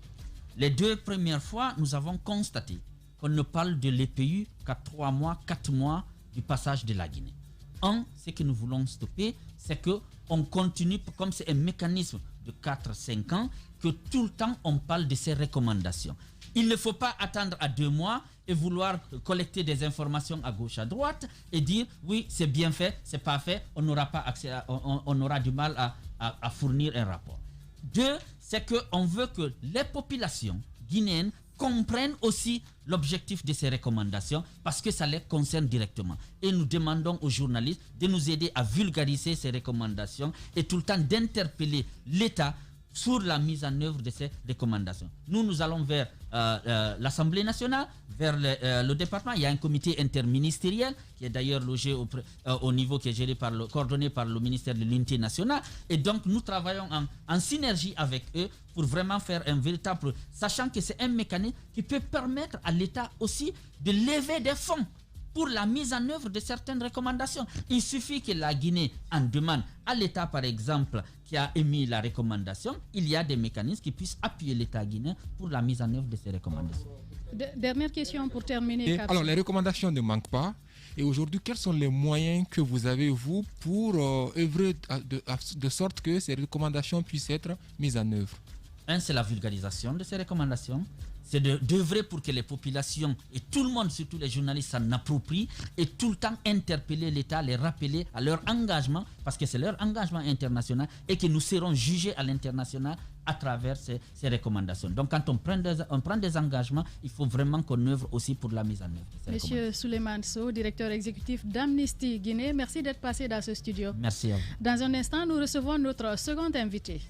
Les 2 premières fois, nous avons constaté qu'on ne parle de l'EPU qu'à 3 mois, 4 mois du passage de la Guinée. Ce que nous voulons stopper, c'est qu'on continue, comme c'est un mécanisme de 4-5 ans, que tout le temps on parle de ces recommandations. Il ne faut pas attendre à 2 mois et vouloir collecter des informations à gauche, à droite et dire oui, c'est bien fait, c'est pas fait, on n'aura pas accès, on aura du mal à fournir un rapport. 2, c'est qu'on veut que les populations guinéennes comprennent aussi l'objectif de ces recommandations parce que ça les concerne directement. Et nous demandons aux journalistes de nous aider à vulgariser ces recommandations et tout le temps d'interpeller l'État sur la mise en œuvre de ces recommandations. Nous allons vers l'Assemblée nationale, vers le département. Il y a un comité interministériel qui est d'ailleurs logé au niveau qui est coordonné par le ministère de l'Unité nationale. Et donc, nous travaillons en synergie avec eux pour vraiment faire un véritable... Sachant que c'est un mécanisme qui peut permettre à l'État aussi de lever des fonds pour la mise en œuvre de certaines recommandations. Il suffit que la Guinée en demande à l'État, par exemple, qui a émis la recommandation. Il y a des mécanismes qui puissent appuyer l'État guinéen pour la mise en œuvre de ces recommandations. Dernière question pour terminer. Alors, les recommandations ne manquent pas. Et aujourd'hui, quels sont les moyens que vous avez, vous, pour œuvrer de sorte que ces recommandations puissent être mises en œuvre? C'est la vulgarisation de ces recommandations. C'est d'œuvrer pour que les populations et tout le monde, surtout les journalistes, s'en approprient et tout le temps interpeller l'État, les rappeler à leur engagement, parce que c'est leur engagement international et que nous serons jugés à l'international à travers ces recommandations. Donc quand on prend des engagements, il faut vraiment qu'on œuvre aussi pour la mise en œuvre de ces Monsieur Souleymane Sow, directeur exécutif d'Amnesty Guinée, merci d'être passé dans ce studio. Merci à vous. Dans un instant, nous recevons notre second invité.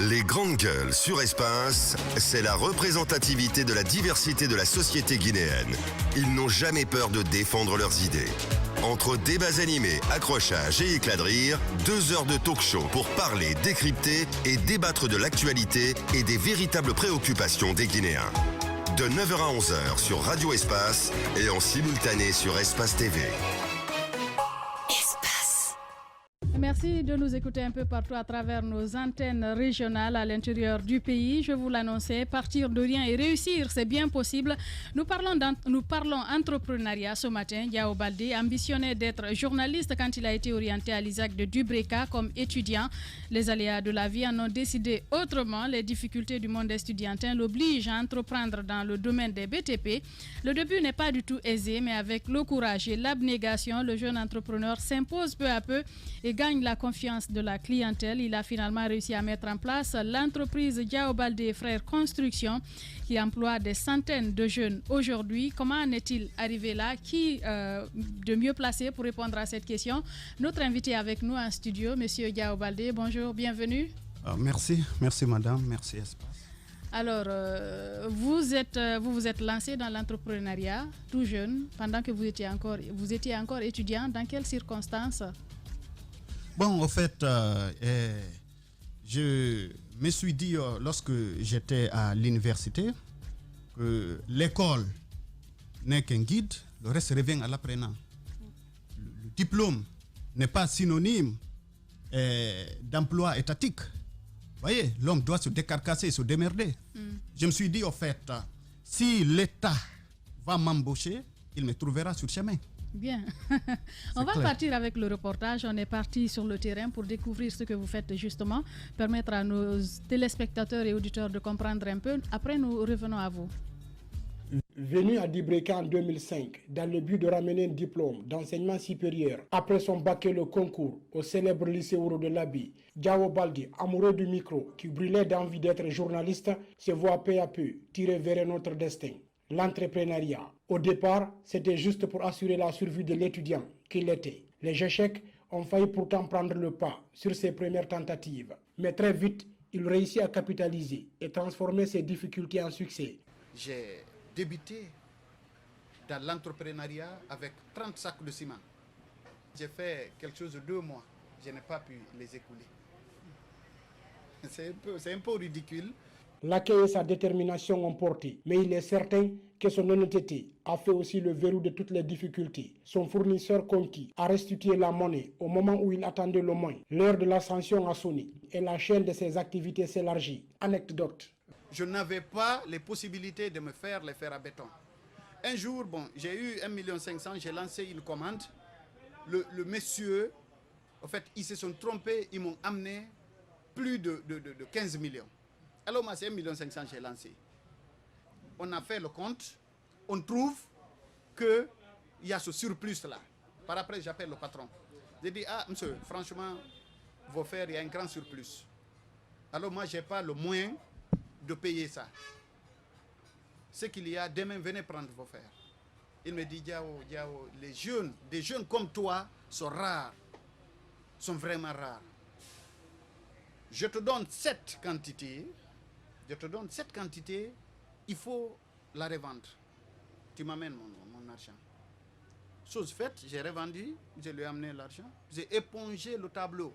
Les grandes gueules sur Espace, c'est la représentativité de la diversité de la société guinéenne. Ils n'ont jamais peur de défendre leurs idées. Entre débats animés, accrochages et éclats de rire, 2 heures de talk-show pour parler, décrypter et débattre de l'actualité et des véritables préoccupations des Guinéens. De 9h à 11h sur Radio Espace et en simultané sur Espace TV. Merci de nous écouter un peu partout à travers nos antennes régionales à l'intérieur du pays. Je vous l'annonçais, partir de rien et réussir, c'est bien possible. Nous parlons entrepreneuriat ce matin. Yao Baldé ambitionnait d'être journaliste quand il a été orienté à l'ISAC de Dubreka comme étudiant. Les aléas de la vie en ont décidé autrement. Les difficultés du monde estudiantin l'obligent à entreprendre dans le domaine des BTP. Le début n'est pas du tout aisé, mais avec le courage et l'abnégation, le jeune entrepreneur s'impose peu à peu et gagne la confiance de la clientèle. Il a finalement réussi à mettre en place l'entreprise Yao Baldé Frères Construction qui emploie des centaines de jeunes aujourd'hui. Comment en est-il arrivé là? Qui de mieux placé pour répondre à cette question? Notre invité avec nous en studio, Monsieur Yao Baldé. Bonjour, bienvenue. Merci madame, merci Espace. Alors, vous vous êtes lancé dans l'entrepreneuriat tout jeune, pendant que vous étiez encore étudiant. Dans quelles circonstances? Bon, en fait, je me suis dit lorsque j'étais à l'université que l'école n'est qu'un guide, le reste revient à l'apprenant. Le diplôme n'est pas synonyme d'emploi étatique. Vous voyez, l'homme doit se décarcasser, se démerder. Je me suis dit, en fait, si l'État va m'embaucher, il me trouvera sur le chemin. Bien. On va partir avec le reportage. On est parti sur le terrain pour découvrir ce que vous faites justement, permettre à nos téléspectateurs et auditeurs de comprendre un peu. Après, nous revenons à vous. Venu à Dubreka en 2005, dans le but de ramener un diplôme d'enseignement supérieur, après son bac et le concours au célèbre lycée Ouro de Labi, Yao Baldé, amoureux du micro, qui brûlait d'envie d'être journaliste, se voit peu à peu tirer vers un autre destin. L'entrepreneuriat. Au départ, c'était juste pour assurer la survie de l'étudiant qu'il était. Les échecs ont failli pourtant prendre le pas sur ses premières tentatives. Mais très vite, il réussit à capitaliser et transformer ses difficultés en succès. J'ai débuté dans l'entrepreneuriat avec 30 sacs de ciment. J'ai fait quelque chose de 2 mois. Je n'ai pas pu les écouler. C'est un peu ridicule. L'accueil et sa détermination ont porté, mais il est certain que son honnêteté a fait aussi le verrou de toutes les difficultés. Son fournisseur conquis a restitué la monnaie au moment où il attendait le moins. L'heure de l'ascension a sonné et la chaîne de ses activités s'élargit. Anecdote. Je n'avais pas les possibilités de me faire les fers à béton. Un jour, j'ai eu 1,5 million, j'ai lancé une commande. Le monsieur, en fait, ils se sont trompés, ils m'ont amené plus de 15 millions. Alors moi, c'est 1,5 million que j'ai lancé. On a fait le compte, on trouve qu'il y a ce surplus-là. Par après, j'appelle le patron. J'ai dit, monsieur, franchement, vos fers, il y a un grand surplus. Alors moi, je n'ai pas le moyen de payer ça. Ce qu'il y a, demain, venez prendre vos fers. Il me dit, Yao, des jeunes comme toi sont rares, sont vraiment rares. je te donne cette quantité, il faut la revendre. Tu m'amènes mon argent. Chose faite, j'ai revendu, je lui ai amené l'argent, j'ai épongé le tableau.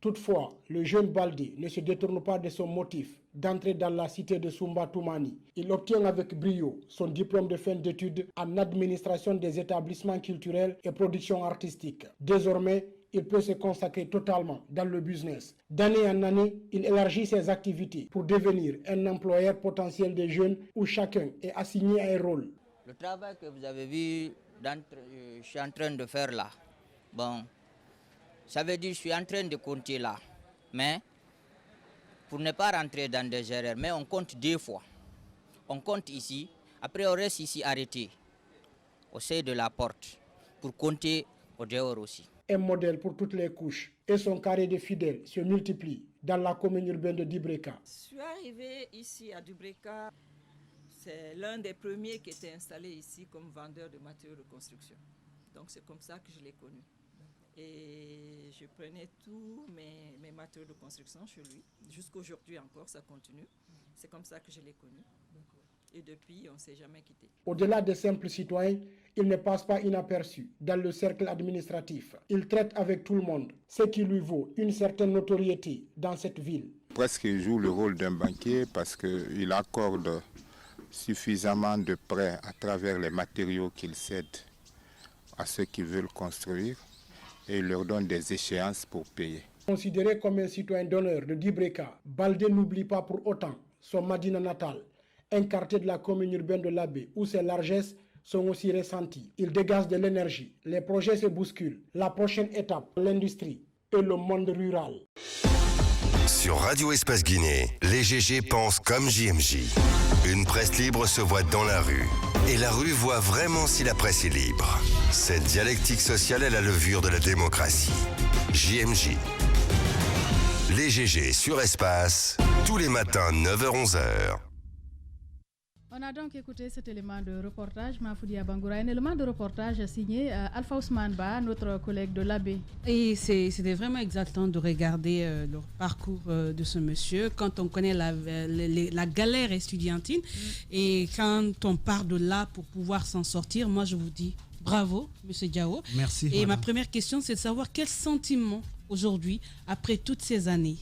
Toutefois, le jeune Baldi ne se détourne pas de son motif d'entrer dans la cité de Sumba Toumani. Il obtient avec brio son diplôme de fin d'études en administration des établissements culturels et production artistique. Désormais, il peut se consacrer totalement dans le business. D'année en année, il élargit ses activités pour devenir un employeur potentiel des jeunes où chacun est assigné à un rôle. Le travail que vous avez vu, je suis en train de faire là. Bon, ça veut dire que je suis en train de compter là. Mais, pour ne pas rentrer dans des erreurs, mais on compte 2 fois. On compte ici, après on reste ici arrêté, au seuil de la porte, pour compter au dehors aussi. Un modèle pour toutes les couches et son carré de fidèles se multiplie dans la commune urbaine de Dibreka. Je suis arrivé ici à Dibreka, c'est l'un des premiers qui était installé ici comme vendeur de matériaux de construction. Donc c'est comme ça que je l'ai connu. Et je prenais tous mes matériaux de construction chez lui. Jusqu'aujourd'hui encore, ça continue. C'est comme ça que je l'ai connu. Et depuis, on ne s'est jamais quitté. Au-delà des simples citoyens, il ne passe pas inaperçu dans le cercle administratif. Il traite avec tout le monde, ce qui lui vaut une certaine notoriété dans cette ville. Presque il joue le rôle d'un banquier parce qu'il accorde suffisamment de prêts à travers les matériaux qu'il cède à ceux qui veulent construire et il leur donne des échéances pour payer. Considéré comme un citoyen d'honneur de Dibreka, Baldé n'oublie pas pour autant son Madina natal, un quartier de la commune urbaine de l'Abbé où ses largesses sont aussi ressenties. Il dégage de l'énergie, les projets se bousculent. La prochaine étape, l'industrie et le monde rural. Sur Radio Espace Guinée, les GG pensent comme JMJ. Une presse libre se voit dans la rue. Et la rue voit vraiment si la presse est libre. Cette dialectique sociale est la levure de la démocratie. JMJ. Les GG sur Espace, tous les matins 9h-11h. On a donc écouté cet élément de reportage, Mahfoudi Bangoura, un élément de reportage signé Alpha Ousmane Ba, notre collègue de l'Abbé. Et c'était vraiment exaltant de regarder le parcours de ce monsieur quand on connaît la galère estudiantine et quand on part de là pour pouvoir s'en sortir. Moi, je vous dis bravo, monsieur Diao. Merci. Et ma première question, c'est de savoir quel sentiment aujourd'hui, après toutes ces années.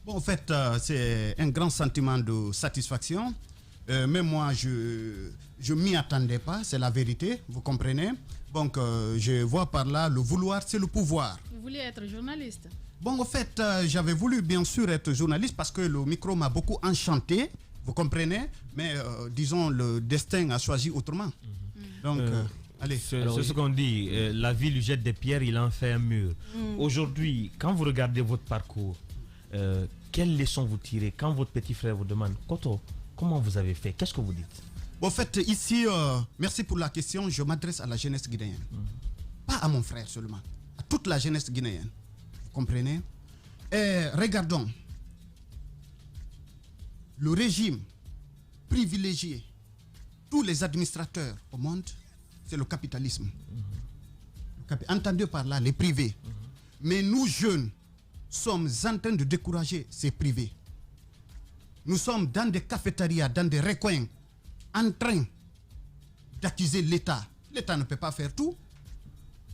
Bon, en fait, c'est un grand sentiment de satisfaction. Mais moi, je m'y attendais pas, c'est la vérité, vous comprenez. Donc, je vois par là, le vouloir, c'est le pouvoir. Vous vouliez être journaliste? Bon, en fait, j'avais voulu bien sûr être journaliste parce que le micro m'a beaucoup enchanté, vous comprenez. Mais disons, le destin a choisi autrement. Donc, allez. C'est ce qu'on dit, la vie lui jette des pierres, il en fait un mur. Aujourd'hui, quand vous regardez votre parcours, quelles leçons vous tirez quand votre petit frère vous demande « Koto, comment vous avez fait? Qu'est-ce que vous dites ?» Bon, en fait, ici, merci pour la question. Je m'adresse à la jeunesse guinéenne. Pas à mon frère seulement, à toute la jeunesse guinéenne. Vous comprenez? Et regardons. Le régime privilégié, tous les administrateurs au monde, c'est le capitalisme. Entendez par là les privés. Mais nous, jeunes, sommes en train de décourager ces privés. Nous sommes dans des cafétérias, dans des recoins, en train d'accuser l'État. L'État ne peut pas faire tout.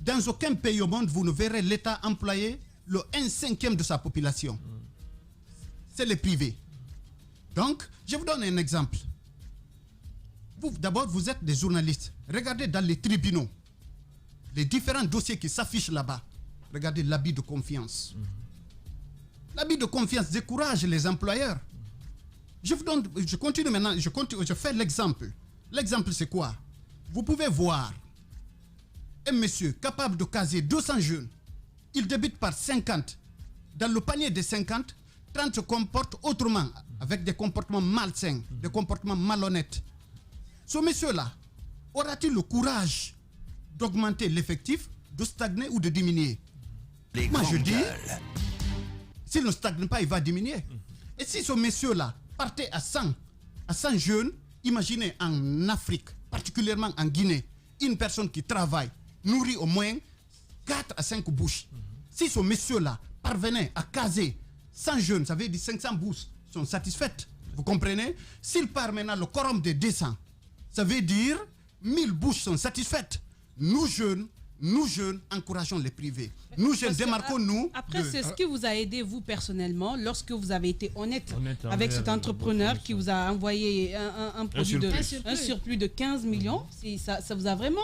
Dans aucun pays au monde, vous ne verrez l'État employer le 1/5 de sa population. C'est les privés. Donc, je vous donne un exemple. Vous, d'abord, vous êtes des journalistes. Regardez dans les tribunaux, les différents dossiers qui s'affichent là-bas. Regardez l'habit de confiance. L'habit de confiance décourage les employeurs. Je continue maintenant, je fais l'exemple. L'exemple, c'est quoi? Vous pouvez voir un monsieur capable de caser 200 jeunes. Il débute par 50. Dans le panier des 50, 30 se comportent autrement, avec des comportements malsains, des comportements malhonnêtes. Ce monsieur-là, aura-t-il le courage d'augmenter l'effectif, de stagner ou de diminuer? Moi, je dis, s'il ne stagne pas, il va diminuer. Et si ce monsieur-là partait à 100 jeunes, imaginez en Afrique, particulièrement en Guinée, une personne qui travaille, nourrit au moins 4 à 5 bouches. Si ce monsieur-là parvenait à caser 100 jeunes, ça veut dire 500 bourses sont satisfaites. Vous comprenez? S'il part maintenant le quorum des 200, ça veut dire 1000 bourses sont satisfaites. Nous jeunes, encourageons les privés. Nous jeunes, démarquons-nous. Après, c'est ce qui vous a aidé, vous, personnellement, lorsque vous avez été honnête avec cet entrepreneur qui vous a envoyé un surplus de 15 millions. Ça vous a vraiment...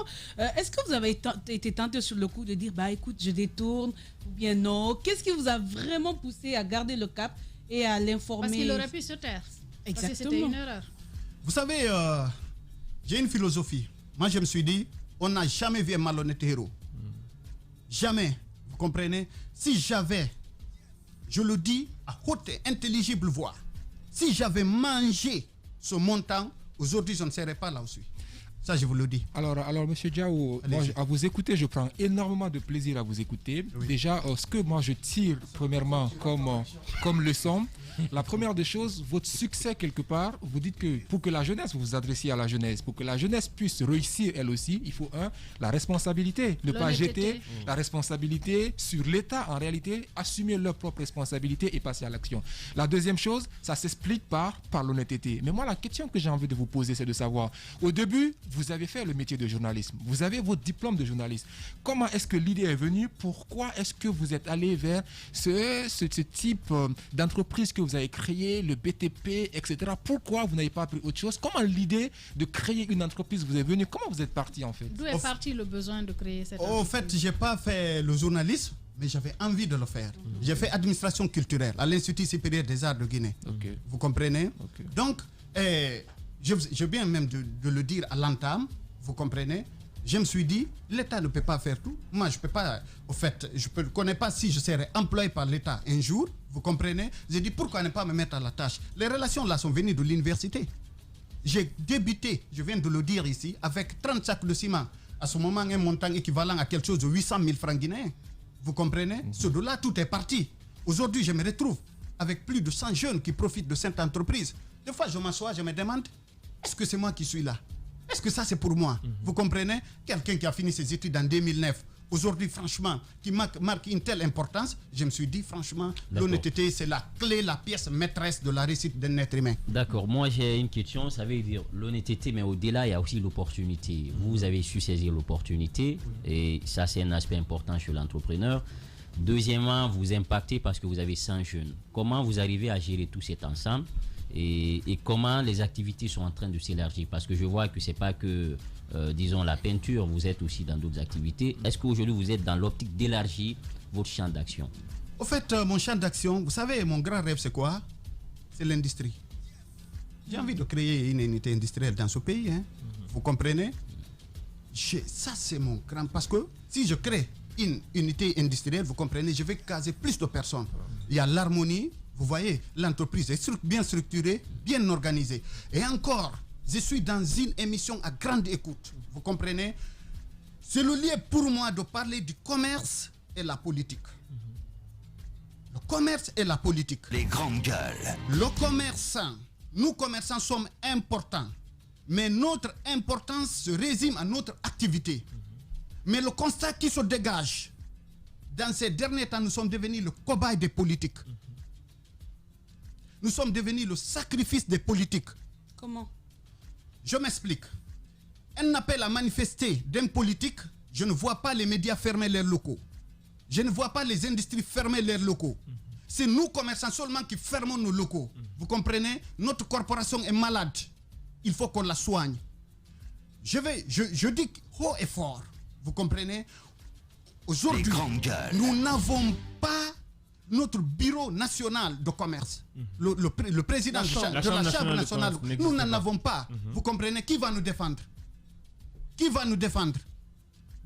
Est-ce que vous avez été tenté sur le coup de dire, bah écoute, je détourne, ou bien non? Qu'est-ce qui vous a vraiment poussé à garder le cap et à l'informer? Parce qu'il aurait pu se taire. Exactement. Parce que c'était une erreur. Vous savez, j'ai une philosophie. Moi, je me suis dit, on n'a jamais vu un malhonnête héros. Jamais. Vous comprenez? Si j'avais, je le dis à haute et intelligible voix, si j'avais mangé ce montant, aujourd'hui, je ne serais pas là où je suis. Ça, je vous le dis. Alors Monsieur Diao, moi, à vous écouter, je prends énormément de plaisir à vous écouter. Oui. Déjà, ce que moi je tire premièrement comme leçon, la première des choses, votre succès quelque part, vous dites que pour que la jeunesse, vous vous adressiez à la jeunesse, pour que la jeunesse puisse réussir elle aussi, il faut la responsabilité, ne pas jeter la responsabilité sur l'État, en réalité, assumer leur propre responsabilité et passer à l'action. La deuxième chose, ça s'explique par l'honnêteté. Mais moi, la question que j'ai envie de vous poser, c'est de savoir, au début, vous avez fait le métier de journalisme, vous avez votre diplôme de journaliste. Comment est-ce que l'idée est venue? Pourquoi est-ce que vous êtes allé vers ce type d'entreprise que vous avez créé, le BTP, etc. Pourquoi vous n'avez pas pris autre chose? Comment l'idée de créer une entreprise vous est venue? Comment vous êtes parti en fait? D'où est parti le besoin de créer cette entreprise? Au fait, je n'ai pas fait le journalisme, mais j'avais envie de le faire. J'ai fait administration culturelle à l'Institut supérieur des arts de Guinée. Vous comprenez? Donc, je viens même de le dire à l'entame, vous comprenez? Je me suis dit, l'État ne peut pas faire tout. Moi, je ne peux pas, au fait, je ne connais pas si je serais employé par l'État un jour, vous comprenez? J'ai dit, pourquoi ne pas me mettre à la tâche? Les relations là sont venues de l'université. J'ai débuté, je viens de le dire ici, avec 30 sacs de ciment. À ce moment, un montant équivalent à quelque chose de 800 000 francs guinéens. Vous comprenez? Ce de là, tout est parti. Aujourd'hui, je me retrouve avec plus de 100 jeunes qui profitent de cette entreprise. Des fois, je m'assois, je me demande, est-ce que c'est moi qui suis là? Est-ce que ça, c'est pour moi? Vous comprenez? Quelqu'un qui a fini ses études en 2009, aujourd'hui, franchement, qui marque une telle importance, je me suis dit, franchement, l'honnêteté, c'est la clé, la pièce maîtresse de la réussite d'un être humain. D'accord. Moi, j'ai une question. Ça veut dire l'honnêteté, mais au-delà, il y a aussi l'opportunité. Vous avez su saisir l'opportunité, et ça, c'est un aspect important chez l'entrepreneur. Deuxièmement, vous impactez parce que vous avez 100 jeunes. Comment vous arrivez à gérer tout cet ensemble? Et comment les activités sont en train de s'élargir? Parce que je vois que ce n'est pas que, disons, la peinture, vous êtes aussi dans d'autres activités. Est-ce qu'aujourd'hui, vous êtes dans l'optique d'élargir votre champ d'action? Au fait, mon champ d'action, vous savez, mon grand rêve, c'est quoi? C'est l'industrie. J'ai envie de créer une unité industrielle dans ce pays. Hein. Vous comprenez? Ça, c'est mon grand... Parce que si je crée une unité industrielle, vous comprenez, je vais caser plus de personnes. Il y a l'harmonie. Vous voyez, l'entreprise est bien structurée, bien organisée. Et encore, je suis dans une émission à grande écoute. Vous comprenez? C'est le lieu pour moi de parler du commerce et la politique. Le commerce et la politique. Les grandes gueules. Le commerçant, nous commerçants sommes importants. Mais notre importance se résume à notre activité. Mais le constat qui se dégage, dans ces derniers temps, nous sommes devenus le cobaye des politiques. Nous sommes devenus le sacrifice des politiques. Comment? Je m'explique. Un appel à manifester d'un politique, je ne vois pas les médias fermer leurs locaux. Je ne vois pas les industries fermer leurs locaux. C'est nous, commerçants, seulement qui fermons nos locaux. Vous comprenez? Notre corporation est malade. Il faut qu'on la soigne. Je dis haut et fort. Vous comprenez? Aujourd'hui, nous n'avons pas notre bureau national de commerce, le président de la Chambre nationale, nous n'en avons pas. Vous comprenez? Qui va nous défendre? Qui va nous défendre?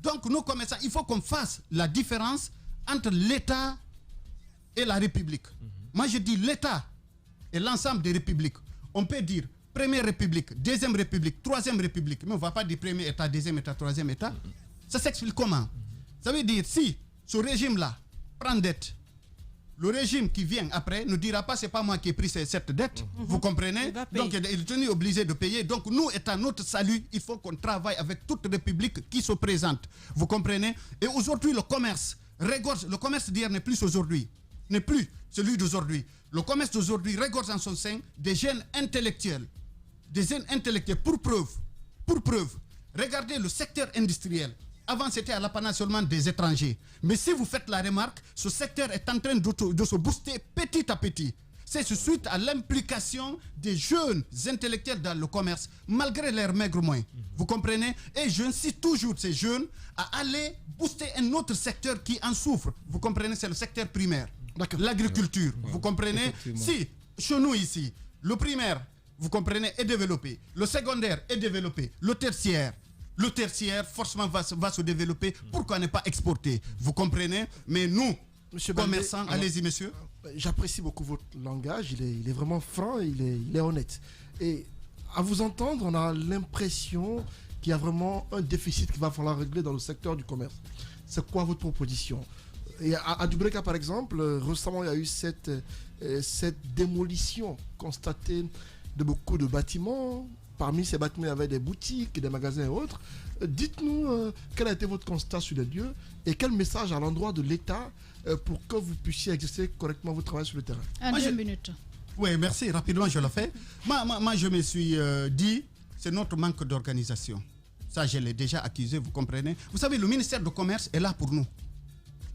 Donc, nos commerçants, il faut qu'on fasse la différence entre l'État et la République. Moi, je dis l'État et l'ensemble des républiques. On peut dire première république, deuxième république, troisième république, mais on ne va pas dire premier État, deuxième État, troisième État. Ça s'explique comment? Ça veut dire, si ce régime-là prend dette, le régime qui vient après ne dira pas c'est pas moi qui ai pris cette dette. Vous comprenez? Donc il est tenu obligé de payer. Donc nous, étant notre salut, il faut qu'on travaille avec toute république qui se présente. Vous comprenez? Et aujourd'hui, le commerce regorge. Le commerce d'hier n'est plus aujourd'hui. n'est plus celui d'aujourd'hui. Le commerce d'aujourd'hui regorge en son sein des jeunes intellectuels. Des jeunes intellectuels, pour preuve. Regardez le secteur industriel. Avant, c'était à l'apanage seulement des étrangers. Mais si vous faites la remarque, ce secteur est en train de se booster petit à petit. C'est suite à l'implication des jeunes intellectuels dans le commerce, malgré leurs maigres moyens. Vous comprenez? Et j'incite toujours ces jeunes à aller booster un autre secteur qui en souffre. Vous comprenez? C'est le secteur primaire. L'agriculture. Vous comprenez? Si, chez nous ici, le primaire, vous comprenez, est développé. Le secondaire est développé. Le tertiaire, forcément, va se développer. Pourquoi ne pas exporter? Vous comprenez? Mais nous, Monsieur commerçants, Baldé, allez-y, monsieur. J'apprécie beaucoup votre langage. Il est vraiment franc, il est honnête. Et à vous entendre, on a l'impression qu'il y a vraiment un déficit qu'il va falloir régler dans le secteur du commerce. C'est quoi votre proposition? Et à Dubreka, par exemple, récemment, il y a eu cette démolition constatée de beaucoup de bâtiments. Parmi ces bâtiments, il y avait des boutiques, des magasins et autres. Dites-nous quel a été votre constat sur les lieux et quel message à l'endroit de l'État pour que vous puissiez exercer correctement votre travail sur le terrain. En 2 minutes. Oui, merci. Rapidement, je le fais. Moi, je me suis dit, c'est notre manque d'organisation. Ça, je l'ai déjà accusé, vous comprenez. Vous savez, le ministère du Commerce est là pour nous.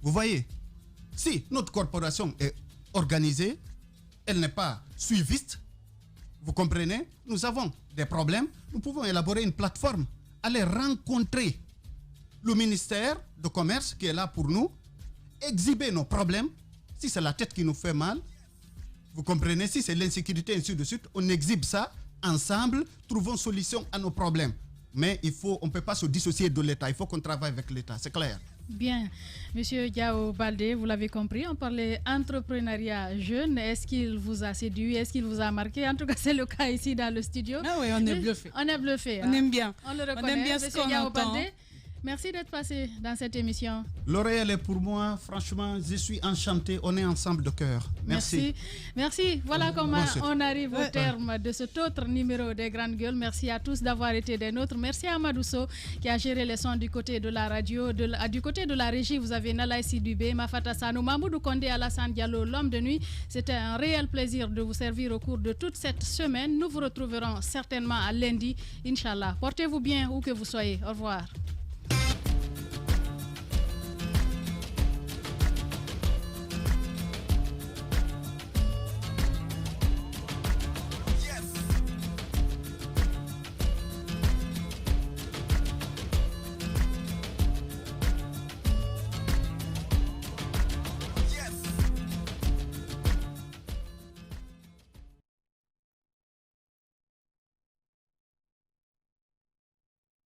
Vous voyez, si notre corporation est organisée, elle n'est pas suiviste, vous comprenez, nous avons des problèmes, nous pouvons élaborer une plateforme, aller rencontrer le ministère du Commerce qui est là pour nous, exhiber nos problèmes. Si c'est la tête qui nous fait mal, vous comprenez, si c'est l'insécurité, ainsi de suite, on exhibe ça ensemble, trouvons solution à nos problèmes. Mais on ne peut pas se dissocier de l'État, il faut qu'on travaille avec l'État, c'est clair. Bien. Monsieur Diao Baldé, vous l'avez compris, on parlait entrepreneuriat jeune. Est-ce qu'il vous a séduit? Est-ce qu'il vous a marqué? En tout cas, c'est le cas ici dans le studio. Ah oui, on est bluffé. On est bluffé. On aime bien. On le reconnaît. On aime bien Monsieur ce qu'on Diao entend. Baldé, merci d'être passé dans cette émission. L'Oréal est pour moi, franchement, je suis enchanté. On est ensemble de cœur. Merci. Merci. Voilà comment Merci. on arrive au terme de cet autre numéro des Grandes Gueules. Merci à tous d'avoir été des nôtres. Merci à Amadousso qui a géré les sons du côté de la radio. Du côté de la régie, vous avez Nalaï Sidubé, Mafata Sanou, Mamoudou Kondé, Alassane Diallo, l'homme de nuit. C'était un réel plaisir de vous servir au cours de toute cette semaine. Nous vous retrouverons certainement à lundi, Inch'Allah. Portez-vous bien où que vous soyez. Au revoir.